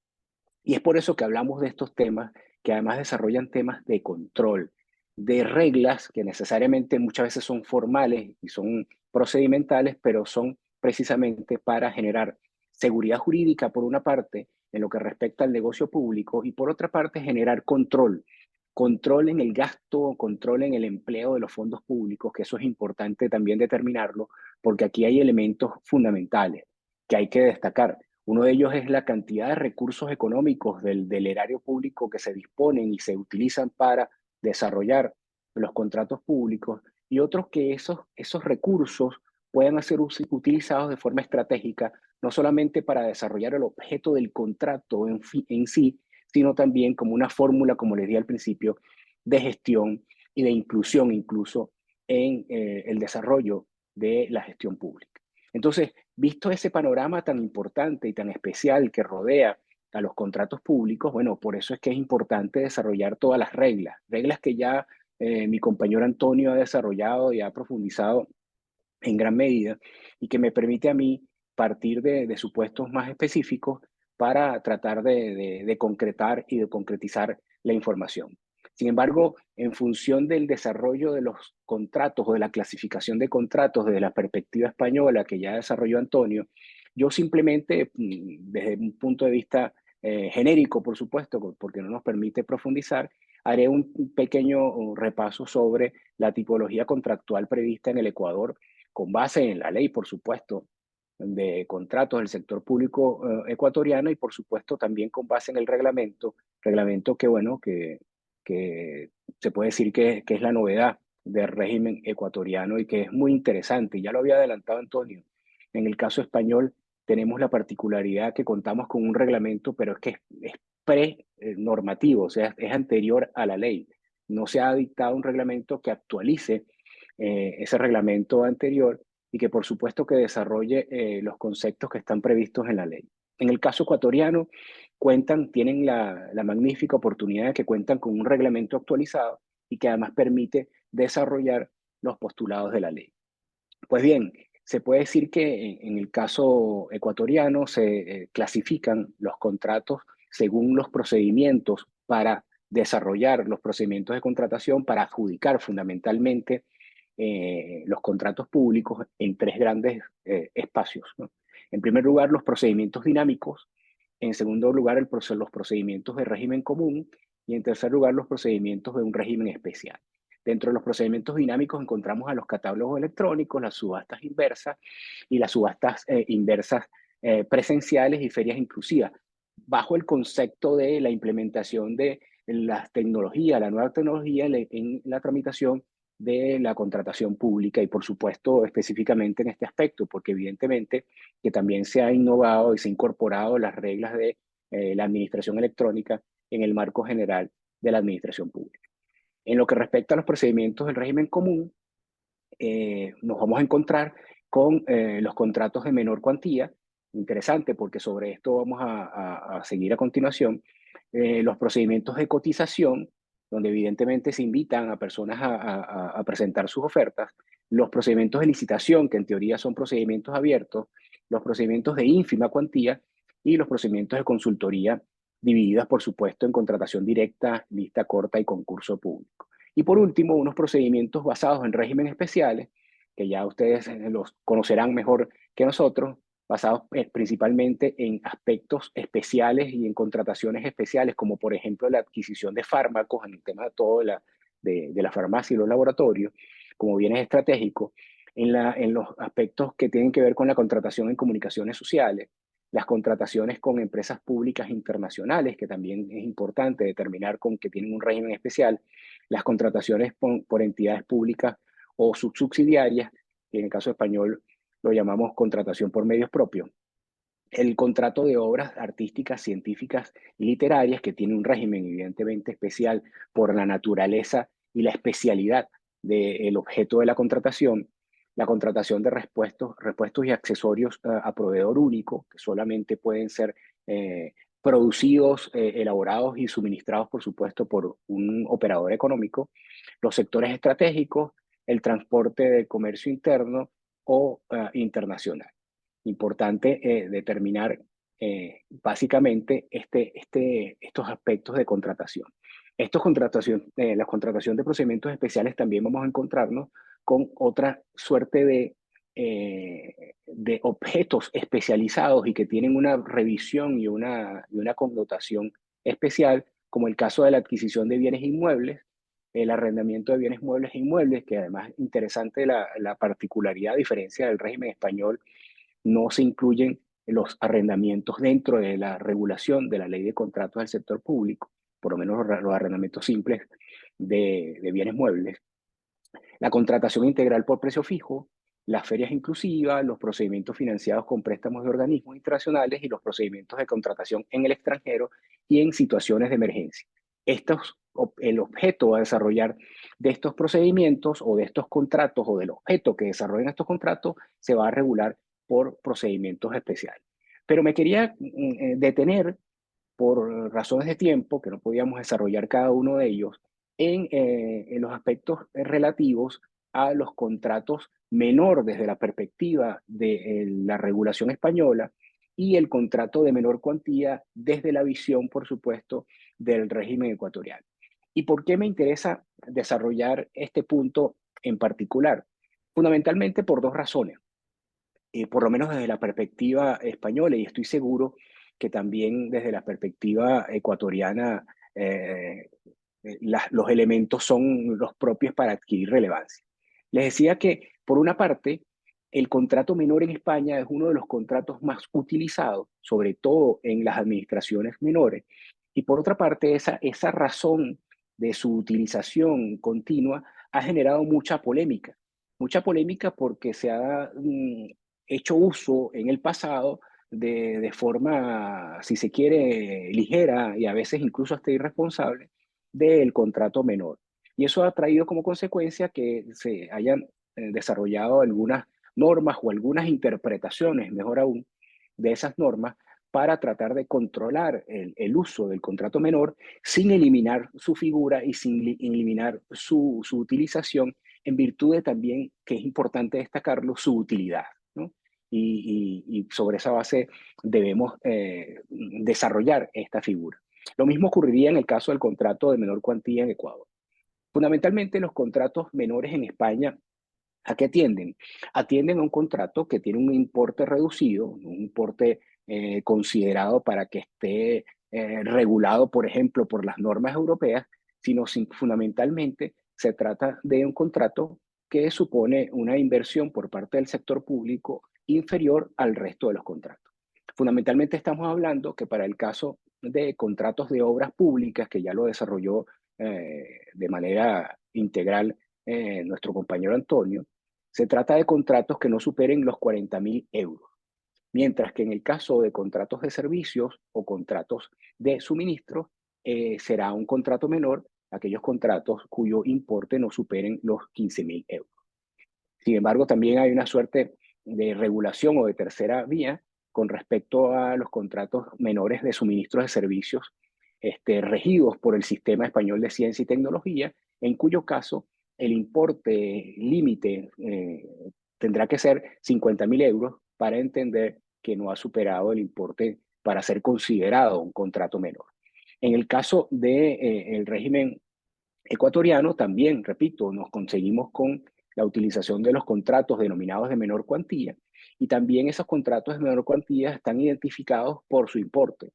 Y es por eso que hablamos de estos temas que además desarrollan temas de control, de reglas que necesariamente muchas veces son formales y son procedimentales, pero son precisamente para generar seguridad jurídica por una parte en lo que respecta al negocio público y por otra parte generar control, control en el gasto, control en el empleo de los fondos públicos, que eso es importante también determinarlo, porque aquí hay elementos fundamentales que hay que destacar. Uno de ellos es la cantidad de recursos económicos del erario público que se disponen y se utilizan para desarrollar los contratos públicos y otros que esos recursos puedan ser utilizados de forma estratégica, no solamente para desarrollar el objeto del contrato en sí, sino también como una fórmula, como les di al principio, de gestión y de inclusión incluso en el desarrollo de la gestión pública. Entonces, visto ese panorama tan importante y tan especial que rodea a los contratos públicos, bueno, por eso es que es importante desarrollar todas las reglas, reglas que ya mi compañero Antonio ha desarrollado y ha profundizado en gran medida y que me permite a mí partir de supuestos más específicos para tratar de concretar y de concretizar la información. Sin embargo, en función del desarrollo de los contratos o de la clasificación de contratos desde la perspectiva española que ya desarrolló Antonio, yo simplemente, desde un punto de vista genérico, por supuesto, porque no nos permite profundizar, haré un pequeño repaso sobre la tipología contractual prevista en el Ecuador con base en la ley, por supuesto, de contratos del sector público ecuatoriano y, por supuesto, también con base en el reglamento que, bueno, que se puede decir que es la novedad del régimen ecuatoriano y que es muy interesante. Ya lo había adelantado Antonio. En el caso español tenemos la particularidad que contamos con un reglamento, pero es que es pre-normativo, o sea, es anterior a la ley. No se ha dictado un reglamento que actualice ese reglamento anterior y que por supuesto que desarrolle los conceptos que están previstos en la ley. En el caso ecuatoriano, tienen la magnífica oportunidad de que cuentan con un reglamento actualizado y que además permite desarrollar los postulados de la ley. Pues bien, se puede decir que en el caso ecuatoriano se clasifican los contratos según los procedimientos para desarrollar los procedimientos de contratación, para adjudicar fundamentalmente los contratos públicos en tres grandes espacios, ¿no? En primer lugar, los procedimientos dinámicos. En segundo lugar, los procedimientos de régimen común. Y en tercer lugar, los procedimientos de un régimen especial. Dentro de los procedimientos dinámicos encontramos a los catálogos electrónicos, las subastas inversas y las subastas inversas presenciales y ferias inclusivas, bajo el concepto de la implementación de la tecnología, la nueva tecnología en la tramitación de la contratación pública y por supuesto específicamente en este aspecto, porque evidentemente que también se ha innovado y se ha incorporado las reglas de la administración electrónica en el marco general de la administración pública. En lo que respecta a los procedimientos del régimen común, nos vamos a encontrar con los contratos de menor cuantía, interesante porque sobre esto vamos a seguir a continuación, los procedimientos de cotización, donde evidentemente se invitan a personas a presentar sus ofertas, los procedimientos de licitación, que en teoría son procedimientos abiertos, los procedimientos de ínfima cuantía y los procedimientos de consultoría divididas, por supuesto, en contratación directa, lista corta y concurso público. Y por último, unos procedimientos basados en regímenes especiales, que ya ustedes los conocerán mejor que nosotros, basados principalmente en aspectos especiales y en contrataciones especiales, como por ejemplo la adquisición de fármacos en el tema de todo de la farmacia y los laboratorios, como bienes estratégicos, en los aspectos que tienen que ver con la contratación en comunicaciones sociales, las contrataciones con empresas públicas internacionales, que también es importante determinar con que tienen un régimen especial, las contrataciones por entidades públicas o subsidiarias, que en el caso español lo llamamos contratación por medios propios, el contrato de obras artísticas, científicas y literarias, que tiene un régimen evidentemente especial por la naturaleza y la especialidad del objeto de la contratación de repuestos y accesorios a proveedor único, que solamente pueden ser producidos, elaborados y suministrados, por supuesto, por un operador económico, los sectores estratégicos, el transporte del comercio interno o internacional. Importante determinar básicamente estos aspectos de contratación. La contratación de procedimientos especiales también vamos a encontrarnos con otra suerte de objetos especializados y que tienen una revisión y una connotación especial, como el caso de la adquisición de bienes inmuebles, el arrendamiento de bienes muebles e inmuebles, que además es interesante la particularidad, a diferencia del régimen español, no se incluyen los arrendamientos dentro de la regulación de la ley de contratos del sector público, por lo menos los arrendamientos simples de bienes muebles, la contratación integral por precio fijo, las ferias inclusivas, los procedimientos financiados con préstamos de organismos internacionales y los procedimientos de contratación en el extranjero y en situaciones de emergencia. El objeto a desarrollar de estos procedimientos o de estos contratos o del objeto que desarrollen estos contratos se va a regular por procedimientos especiales. Pero me quería detener por razones de tiempo, que no podíamos desarrollar cada uno de ellos, en los aspectos relativos a los contratos menor desde la perspectiva de la regulación española y el contrato de menor cuantía desde la visión, por supuesto, del régimen ecuatoriano. ¿Y por qué me interesa desarrollar este punto en particular? Fundamentalmente por dos razones, por lo menos desde la perspectiva española, y estoy seguro que también desde la perspectiva ecuatoriana los elementos son los propios para adquirir relevancia. Les decía que, por una parte, el contrato menor en España es uno de los contratos más utilizados, sobre todo en las administraciones menores, y por otra parte, esa razón de su utilización continua ha generado mucha polémica porque se ha hecho uso en el pasado de forma, si se quiere, ligera y a veces incluso hasta irresponsable del contrato menor. Y eso ha traído como consecuencia que se hayan desarrollado algunas normas o algunas interpretaciones, mejor aún, de esas normas para tratar de controlar el uso del contrato menor sin eliminar su figura y sin eliminar su utilización, en virtud de también, que es importante destacarlo, su utilidad, ¿no? Y sobre esa base debemos desarrollar esta figura. Lo mismo ocurriría en el caso del contrato de menor cuantía en Ecuador. Fundamentalmente, los contratos menores en España, ¿a qué atienden? Atienden a un contrato que tiene un importe reducido, un importe considerado para que esté regulado, por ejemplo, por las normas europeas, sino fundamentalmente se trata de un contrato que supone una inversión por parte del sector público inferior al resto de los contratos. Fundamentalmente estamos hablando que para el caso de contratos de obras públicas, que ya lo desarrolló de manera integral nuestro compañero Antonio, se trata de contratos que no superen los 40.000 euros, mientras que en el caso de contratos de servicios o contratos de suministro, será un contrato menor, aquellos contratos cuyo importe no superen los 15.000 euros. Sin embargo, también hay una suerte de regulación o de tercera vía con respecto a los contratos menores de suministros de servicios regidos por el Sistema Español de Ciencia y Tecnología, en cuyo caso el importe límite tendrá que ser 50.000 euros para entender que no ha superado el importe para ser considerado un contrato menor. En el caso del régimen ecuatoriano, también, repito, nos conseguimos con la utilización de los contratos denominados de menor cuantía, y también esos contratos de menor cuantía están identificados por su importe,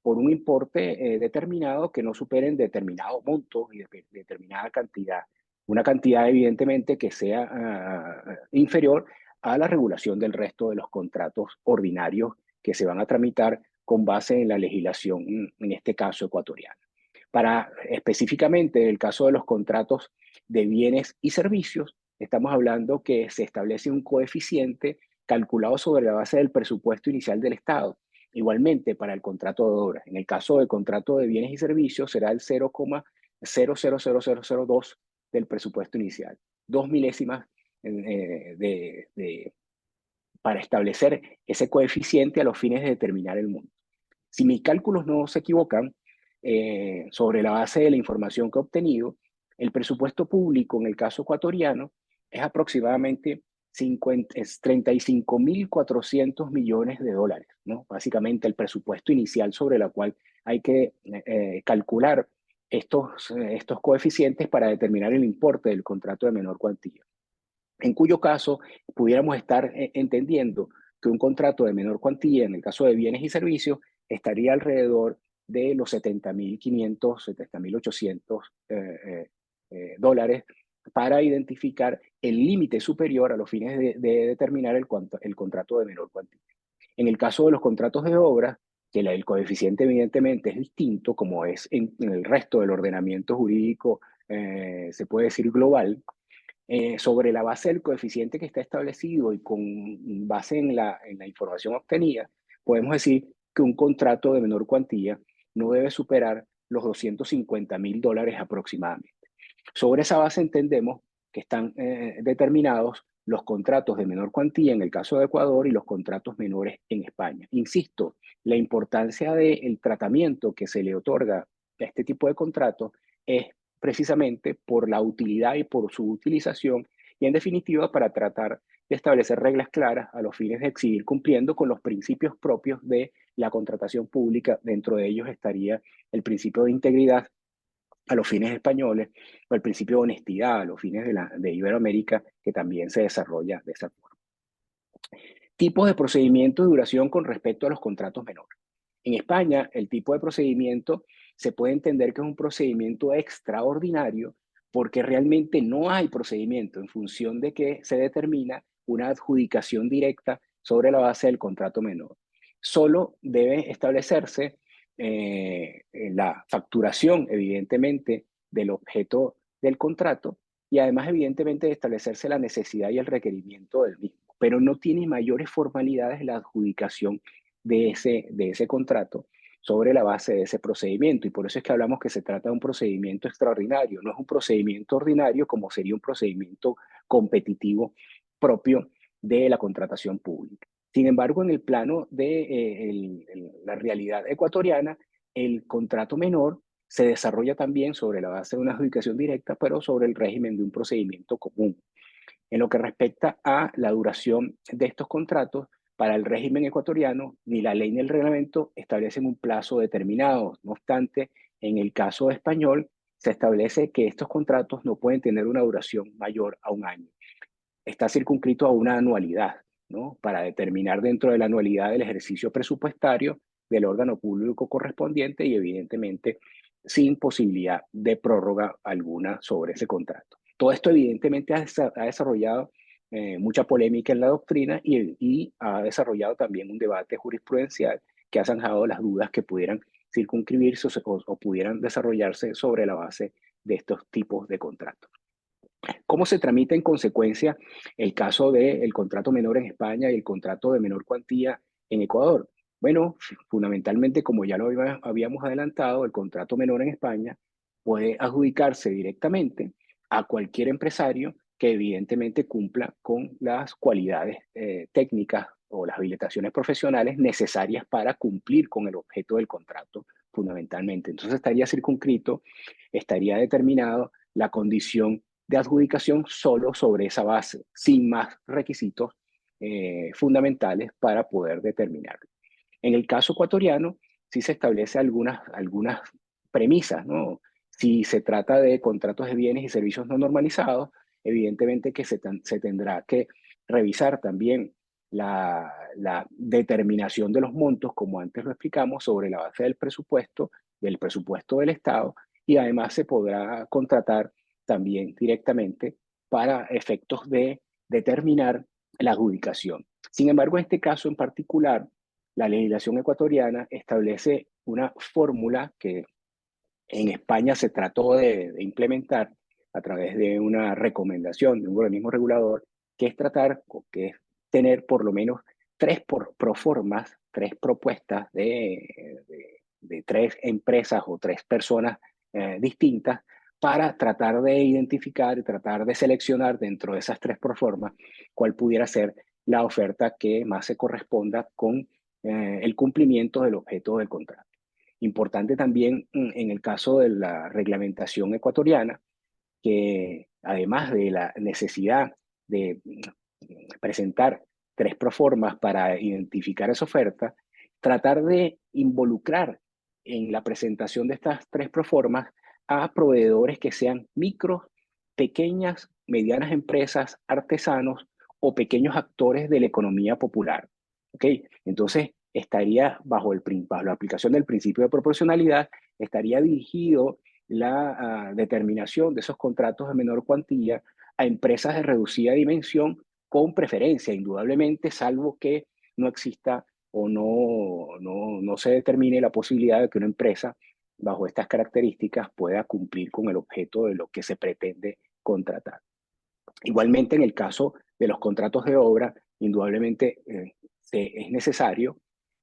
por un importe determinado que no superen determinado monto y determinada cantidad. Una cantidad, evidentemente, que sea inferior a la regulación del resto de los contratos ordinarios que se van a tramitar con base en la legislación, en este caso ecuatoriana. Para específicamente el caso de los contratos de bienes y servicios, estamos hablando que se establece un coeficiente calculado sobre la base del presupuesto inicial del Estado. Igualmente, para el contrato de obra, en el caso del contrato de bienes y servicios, será el 0,000002 del presupuesto inicial. 2 milésimas para establecer ese coeficiente a los fines de determinar el monto. Si mis cálculos no se equivocan, sobre la base de la información que he obtenido, el presupuesto público en el caso ecuatoriano es aproximadamente 35.400 millones de dólares, ¿no? Básicamente el presupuesto inicial sobre el cual hay que calcular estos coeficientes para determinar el importe del contrato de menor cuantía. En cuyo caso pudiéramos estar entendiendo que un contrato de menor cuantía, en el caso de bienes y servicios, estaría alrededor de los 70.500, 70.800 dólares para identificar el límite superior a los fines de determinar el contrato de menor cuantía. En el caso de los contratos de obra, que el coeficiente evidentemente es distinto, como es en el resto del ordenamiento jurídico, se puede decir global, sobre la base del coeficiente que está establecido y con base en la información obtenida, podemos decir que un contrato de menor cuantía no debe superar los 250.000 dólares aproximadamente. Sobre esa base entendemos que están determinados los contratos de menor cuantía en el caso de Ecuador y los contratos menores en España. Insisto, la importancia del tratamiento que se le otorga a este tipo de contratos es precisamente por la utilidad y por su utilización, y en definitiva para tratar de establecer reglas claras a los fines de seguir cumpliendo con los principios propios de la contratación pública. Dentro de ellos estaría el principio de integridad a los fines españoles, o el principio de honestidad a los fines de Iberoamérica, que también se desarrolla de esa forma. Tipos de procedimiento y duración con respecto a los contratos menores. En España, el tipo de procedimiento se puede entender que es un procedimiento extraordinario porque realmente no hay procedimiento en función de que se determina una adjudicación directa sobre la base del contrato menor. Solo debe establecerse la facturación, evidentemente, del objeto del contrato y además, evidentemente, de establecerse la necesidad y el requerimiento del mismo, pero no tiene mayores formalidades la adjudicación de ese contrato sobre la base de ese procedimiento. Y por eso es que hablamos que se trata de un procedimiento extraordinario, no es un procedimiento ordinario como sería un procedimiento competitivo propio de la contratación pública. Sin embargo, en el plano de la realidad ecuatoriana, el contrato menor se desarrolla también sobre la base de una adjudicación directa, pero sobre el régimen de un procedimiento común. En lo que respecta a la duración de estos contratos, para el régimen ecuatoriano, ni la ley ni el reglamento establecen un plazo determinado. No obstante, en el caso español, se establece que estos contratos no pueden tener una duración mayor a un año. Está circunscrito a una anualidad, ¿no? Para determinar dentro de la anualidad el ejercicio presupuestario del órgano público correspondiente y evidentemente sin posibilidad de prórroga alguna sobre ese contrato. Todo esto evidentemente ha desarrollado mucha polémica en la doctrina y ha desarrollado también un debate jurisprudencial que ha zanjado las dudas que pudieran circunscribirse o pudieran desarrollarse sobre la base de estos tipos de contratos. ¿Cómo se tramita en consecuencia el caso del contrato menor en España y el contrato de menor cuantía en Ecuador? Bueno, fundamentalmente, como ya lo habíamos adelantado, el contrato menor en España puede adjudicarse directamente a cualquier empresario que evidentemente cumpla con las cualidades técnicas o las habilitaciones profesionales necesarias para cumplir con el objeto del contrato fundamentalmente. Entonces estaría circunscrito, estaría determinado la condición de adjudicación solo sobre esa base, sin más requisitos fundamentales para poder determinarlo. En el caso ecuatoriano, sí se establece algunas premisas, ¿no? Si se trata de contratos de bienes y servicios no normalizados, evidentemente que se tendrá que revisar también la determinación de los montos, como antes lo explicamos, sobre la base del presupuesto del Estado, y además se podrá contratar también directamente para efectos de determinar la adjudicación. Sin embargo, en este caso en particular, la legislación ecuatoriana establece una fórmula que en España se trató de implementar a través de una recomendación de un organismo regulador, que es tratar, que es tener por lo menos tres proformas, tres propuestas de tres empresas o tres personas distintas para tratar de identificar y tratar de seleccionar dentro de esas tres proformas cuál pudiera ser la oferta que más se corresponda con el cumplimiento del objeto del contrato. Importante también en el caso de la reglamentación ecuatoriana, que además de la necesidad de presentar tres proformas para identificar esa oferta, tratar de involucrar en la presentación de estas tres proformas a proveedores que sean micros, pequeñas, medianas empresas, artesanos o pequeños actores de la economía popular. ¿Ok? Entonces, estaría bajo la aplicación del principio de proporcionalidad, estaría dirigido la determinación de esos contratos de menor cuantía a empresas de reducida dimensión con preferencia, indudablemente, salvo que no exista o no se determine la posibilidad de que una empresa bajo estas características pueda cumplir con el objeto de lo que se pretende contratar. Igualmente, en el caso de los contratos de obra, indudablemente es necesario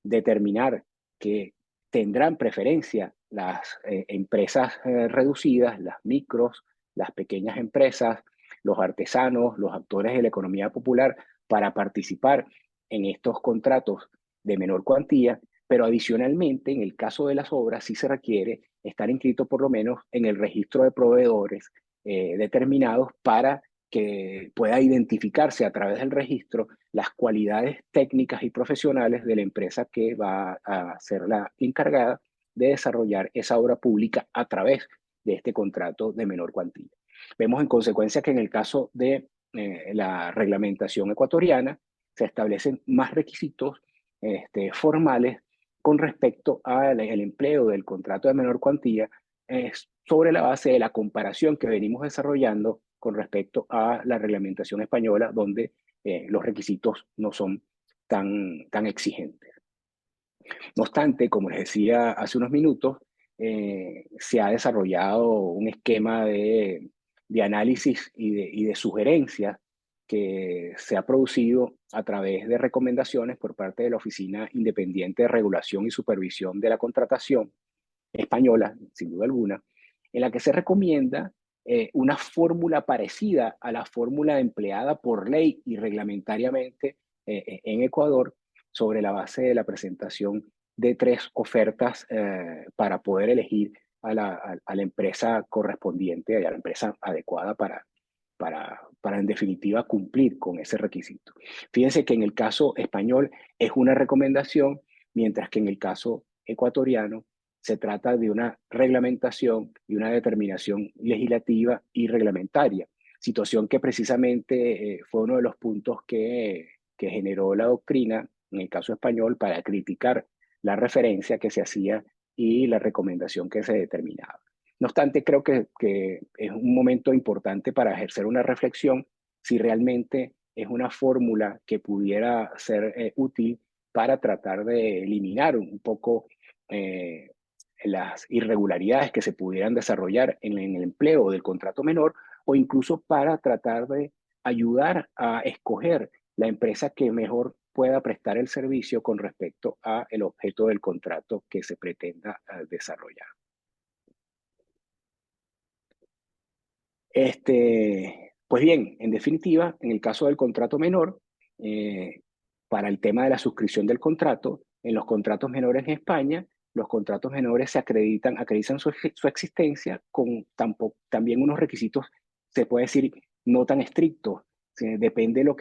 determinar que tendrán preferencia las empresas reducidas, las micros, las pequeñas empresas, los artesanos, los actores de la economía popular para participar en estos contratos de menor cuantía, pero adicionalmente, en el caso de las obras, sí se requiere estar inscrito por lo menos en el registro de proveedores determinados para que pueda identificarse a través del registro las cualidades técnicas y profesionales de la empresa que va a ser la encargada de desarrollar esa obra pública a través de este contrato de menor cuantía. Vemos en consecuencia que en el caso de la reglamentación ecuatoriana se establecen más requisitos formales con respecto al empleo del contrato de menor cuantía sobre la base de la comparación que venimos desarrollando con respecto a la reglamentación española, donde los requisitos no son tan exigentes. No obstante, como les decía hace unos minutos, se ha desarrollado un esquema de análisis y de sugerencias que se ha producido a través de recomendaciones por parte de la Oficina Independiente de Regulación y Supervisión de la Contratación española, sin duda alguna, en la que se recomienda una fórmula parecida a la fórmula empleada por ley y reglamentariamente en Ecuador sobre la base de la presentación de tres ofertas para poder elegir a la empresa correspondiente, a la empresa adecuada para en definitiva cumplir con ese requisito. Fíjense que en el caso español es una recomendación, mientras que en el caso ecuatoriano se trata de una reglamentación y una determinación legislativa y reglamentaria, situación que precisamente fue uno de los puntos que generó la doctrina, en el caso español, para criticar la referencia que se hacía y la recomendación que se determinaba. No obstante, creo que es un momento importante para ejercer una reflexión si realmente es una fórmula que pudiera ser útil para tratar de eliminar un poco las irregularidades que se pudieran desarrollar en el empleo del contrato menor, o incluso para tratar de ayudar a escoger la empresa que mejor pueda prestar el servicio con respecto a el objeto del contrato que se pretenda desarrollar. Pues bien, en definitiva, en el caso del contrato menor, para el tema de la suscripción del contrato, en los contratos menores en España, los contratos menores se acreditan su existencia con también unos requisitos, se puede decir, no tan estrictos. Depende de lo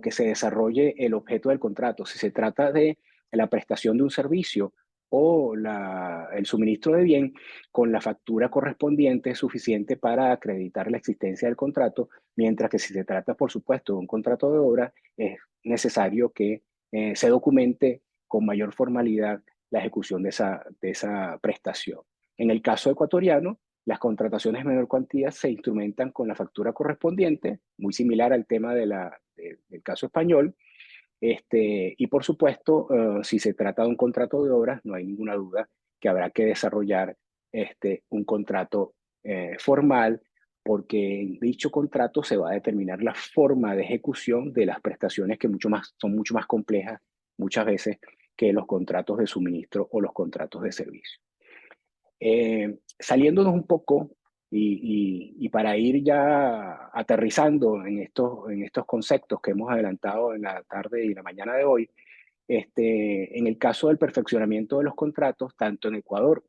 que se desarrolle el objeto del contrato. Si se trata de la prestación de un servicio o el suministro de bien, con la factura correspondiente es suficiente para acreditar la existencia del contrato, mientras que si se trata, por supuesto, de un contrato de obra, es necesario que se documente con mayor formalidad la ejecución de esa prestación. En el caso ecuatoriano, las contrataciones de menor cuantía se instrumentan con la factura correspondiente, muy similar al tema del caso español. Y por supuesto, si se trata de un contrato de obras, no hay ninguna duda que habrá que desarrollar un contrato formal, porque en dicho contrato se va a determinar la forma de ejecución de las prestaciones que son mucho más complejas muchas veces que los contratos de suministro o los contratos de servicio. Saliéndonos un poco y para ir ya aterrizando en estos conceptos que hemos adelantado en la tarde y la mañana de hoy, en el caso del perfeccionamiento de los contratos, tanto en Ecuador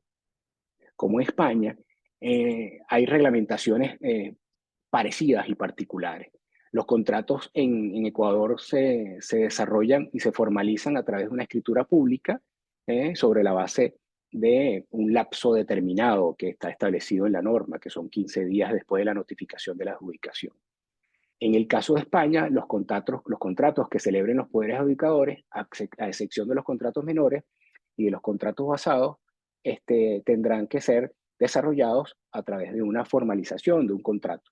como en España, hay reglamentaciones parecidas y particulares. Los contratos en Ecuador se desarrollan y se formalizan a través de una escritura pública sobre la base de un lapso determinado que está establecido en la norma, que son 15 días después de la notificación de la adjudicación. En el caso de España, los contratos que celebren los poderes adjudicadores, a excepción de los contratos menores y de los contratos basados, tendrán que ser desarrollados a través de una formalización de un contrato.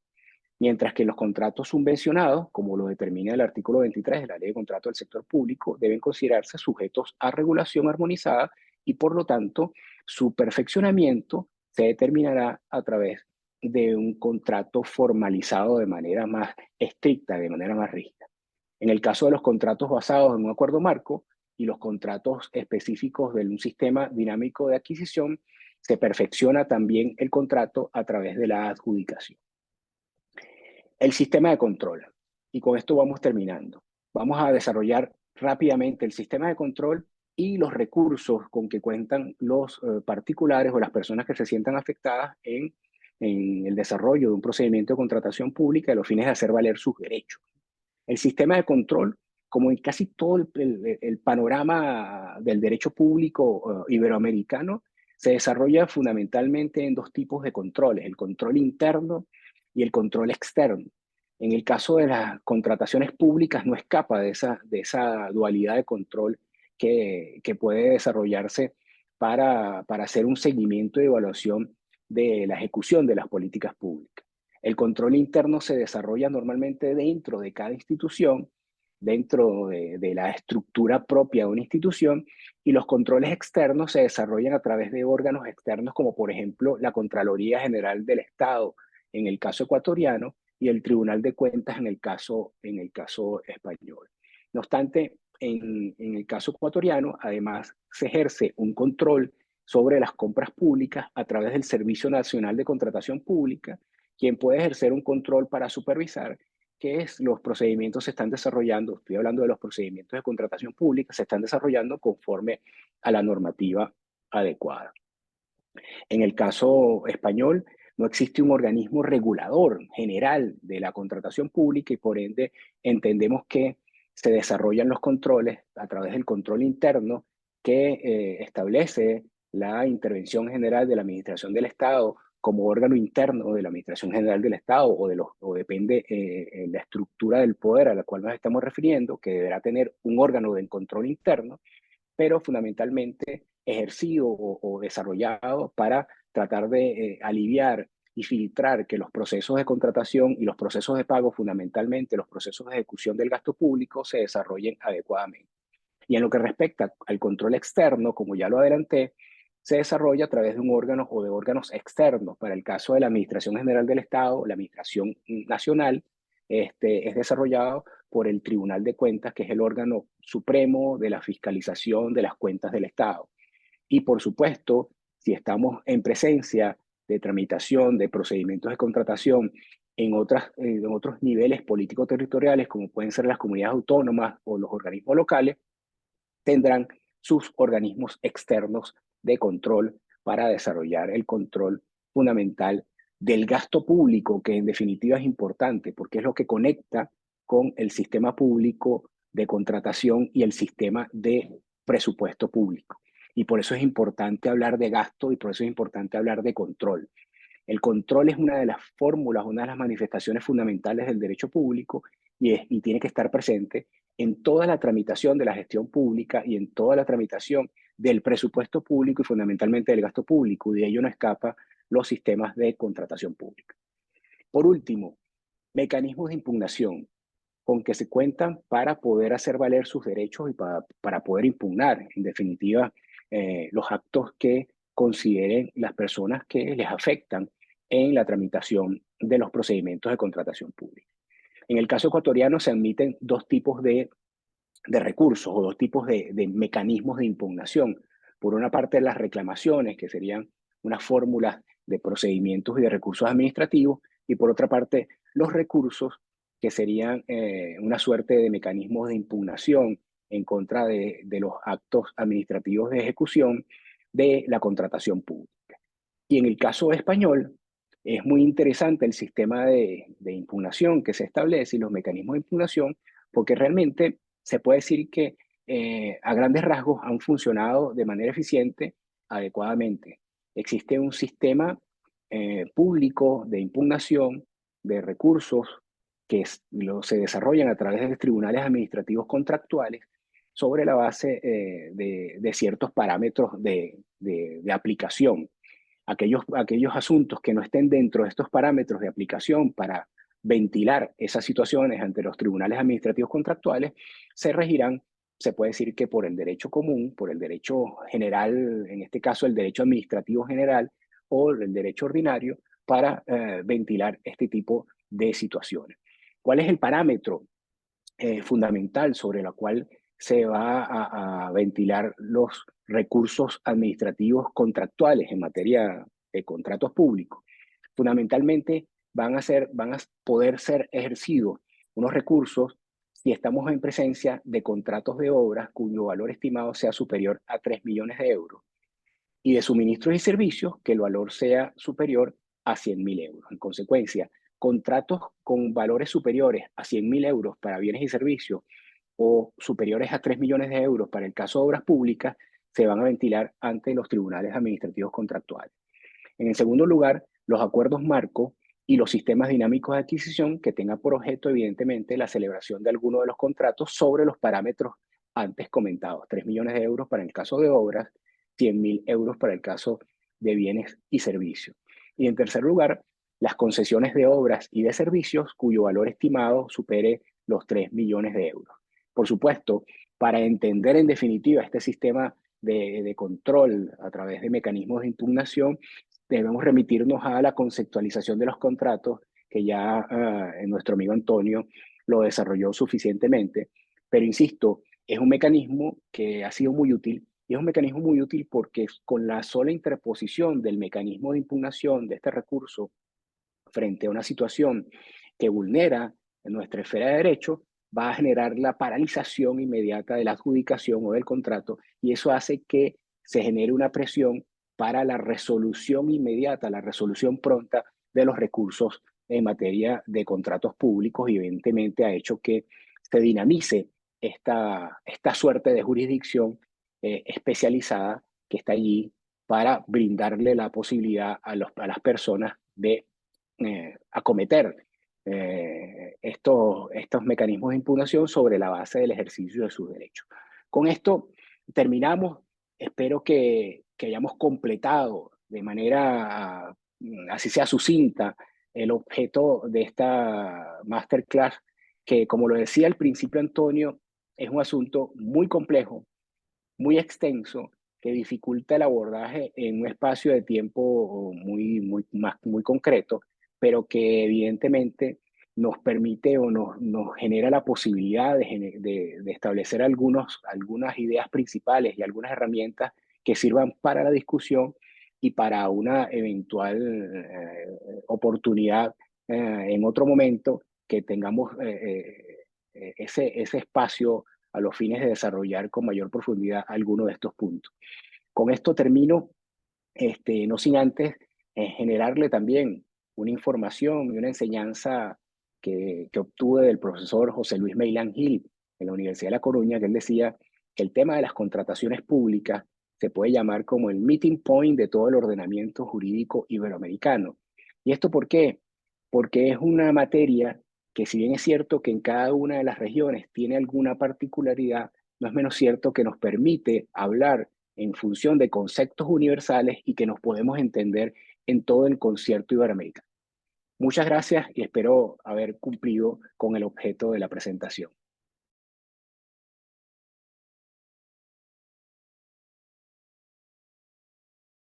Mientras que los contratos subvencionados, como lo determina el artículo 23 de la Ley de Contrato del Sector Público, deben considerarse sujetos a regulación armonizada y, por lo tanto, su perfeccionamiento se determinará a través de un contrato formalizado de manera más estricta, de manera más rígida. En el caso de los contratos basados en un acuerdo marco y los contratos específicos de un sistema dinámico de adquisición, se perfecciona también el contrato a través de la adjudicación. El sistema de control. Y con esto vamos terminando. Vamos a desarrollar rápidamente el sistema de control y los recursos con que cuentan los particulares o las personas que se sientan afectadas en el desarrollo de un procedimiento de contratación pública a los fines de hacer valer sus derechos. El sistema de control, como en casi todo el panorama del derecho público iberoamericano, se desarrolla fundamentalmente en dos tipos de controles, el control interno y el control externo. En el caso de las contrataciones públicas no escapa de esa dualidad de control que puede desarrollarse para hacer un seguimiento y evaluación de la ejecución de las políticas públicas. El control interno se desarrolla normalmente dentro de cada institución, dentro de la estructura propia de una institución, y los controles externos se desarrollan a través de órganos externos como por ejemplo la Contraloría General del Estado en el caso ecuatoriano y el Tribunal de Cuentas en el caso español. No obstante, en el caso ecuatoriano, además, se ejerce un control sobre las compras públicas a través del Servicio Nacional de Contratación Pública, quien puede ejercer un control para supervisar que los procedimientos se están desarrollando, estoy hablando de los procedimientos de contratación pública, se están desarrollando conforme a la normativa adecuada. En el caso español, no existe un organismo regulador general de la contratación pública y por ende entendemos que se desarrollan los controles a través del control interno que establece la intervención general de la Administración del Estado como órgano interno de la Administración General del Estado o depende la estructura del poder a la cual nos estamos refiriendo, que deberá tener un órgano de control interno, pero fundamentalmente ejercido o desarrollado para tratar de aliviar y filtrar que los procesos de contratación y los procesos de pago, fundamentalmente los procesos de ejecución del gasto público, se desarrollen adecuadamente. Y en lo que respecta al control externo, como ya lo adelanté, se desarrolla a través de un órgano o de órganos externos. Para el caso de la Administración General del Estado, la Administración Nacional, es desarrollado por el Tribunal de Cuentas, que es el órgano supremo de la fiscalización de las cuentas del Estado. Y por supuesto, si estamos en presencia de tramitación de procedimientos de contratación en otros niveles político-territoriales, como pueden ser las comunidades autónomas o los organismos locales, tendrán sus organismos externos de control para desarrollar el control fundamental del gasto público, que en definitiva es importante porque es lo que conecta con el sistema público de contratación y el sistema de presupuesto público. Y por eso es importante hablar de gasto y por eso es importante hablar de control. El control es una de las fórmulas, una de las manifestaciones fundamentales del derecho público y tiene que estar presente en toda la tramitación de la gestión pública y en toda la tramitación del presupuesto público y fundamentalmente del gasto público, y de ello no escapa los sistemas de contratación pública. Por último, mecanismos de impugnación con que se cuentan para poder hacer valer sus derechos y para poder impugnar, en definitiva, los actos que consideren las personas que les afectan en la tramitación de los procedimientos de contratación pública. En el caso ecuatoriano se admiten dos tipos de recursos o dos tipos de mecanismos de impugnación. Por una parte, las reclamaciones, que serían unas fórmulas de procedimientos y de recursos administrativos, y por otra parte, los recursos, que serían una suerte de mecanismos de impugnación en contra de los actos administrativos de ejecución de la contratación pública. Y en el caso español, es muy interesante el sistema de impugnación que se establece y los mecanismos de impugnación, porque realmente se puede decir que a grandes rasgos han funcionado de manera eficiente, adecuadamente. Existe un sistema público de impugnación de recursos que se desarrollan a través de tribunales administrativos contractuales sobre la base de ciertos parámetros de aplicación. Aquellos asuntos que no estén dentro de estos parámetros de aplicación para ventilar esas situaciones ante los tribunales administrativos contractuales se regirán, se puede decir que por el derecho común, por el derecho general, en este caso el derecho administrativo general o el derecho ordinario, para ventilar este tipo de situaciones. ¿Cuál es el parámetro fundamental sobre la cual se va a ventilar los recursos administrativos contractuales en materia de contratos públicos? Fundamentalmente van a poder ser ejercidos unos recursos si estamos en presencia de contratos de obras cuyo valor estimado sea superior a 3 millones de euros y de suministros y servicios que el valor sea superior a 100.000 euros. En consecuencia, contratos con valores superiores a 100.000 euros para bienes y servicios o superiores a 3 millones de euros para el caso de obras públicas se van a ventilar ante los tribunales administrativos contractuales. En el segundo lugar, los acuerdos marco y los sistemas dinámicos de adquisición que tengan por objeto, evidentemente, la celebración de alguno de los contratos sobre los parámetros antes comentados. 3 millones de euros para el caso de obras, 100.000 euros para el caso de bienes y servicios. Y en tercer lugar, las concesiones de obras y de servicios cuyo valor estimado supere los 3 millones de euros. Por supuesto, para entender en definitiva este sistema de control a través de mecanismos de impugnación, debemos remitirnos a la conceptualización de los contratos, que ya nuestro amigo Antonio lo desarrolló suficientemente. Pero insisto, es un mecanismo que ha sido muy útil y es un mecanismo muy útil porque con la sola interposición del mecanismo de impugnación de este recurso frente a una situación que vulnera nuestra esfera de derecho, va a generar la paralización inmediata de la adjudicación o del contrato y eso hace que se genere una presión para la resolución inmediata, la resolución pronta de los recursos en materia de contratos públicos y evidentemente ha hecho que se dinamice esta suerte de jurisdicción especializada que está allí para brindarle la posibilidad a las personas de acometer estos mecanismos de impugnación sobre la base del ejercicio de sus derechos. Con esto terminamos. Espero que hayamos completado de manera, así sea sucinta, el objeto de esta masterclass, que como lo decía al principio Antonio, es un asunto muy complejo, muy extenso, que dificulta el abordaje en un espacio de tiempo muy concreto, pero que evidentemente nos permite o nos genera la posibilidad de establecer algunas ideas principales y algunas herramientas que sirvan para la discusión y para una eventual oportunidad en otro momento que tengamos ese espacio a los fines de desarrollar con mayor profundidad alguno de estos puntos. Con esto termino, no sin antes generarle también una información y una enseñanza que obtuve del profesor José Luis Meilán Gil en la Universidad de La Coruña, que él decía que el tema de las contrataciones públicas se puede llamar como el meeting point de todo el ordenamiento jurídico iberoamericano. ¿Y esto por qué? Porque es una materia que, si bien es cierto que en cada una de las regiones tiene alguna particularidad, no es menos cierto que nos permite hablar en función de conceptos universales y que nos podemos entender en todo el concierto iberoamericano. Muchas gracias y espero haber cumplido con el objeto de la presentación.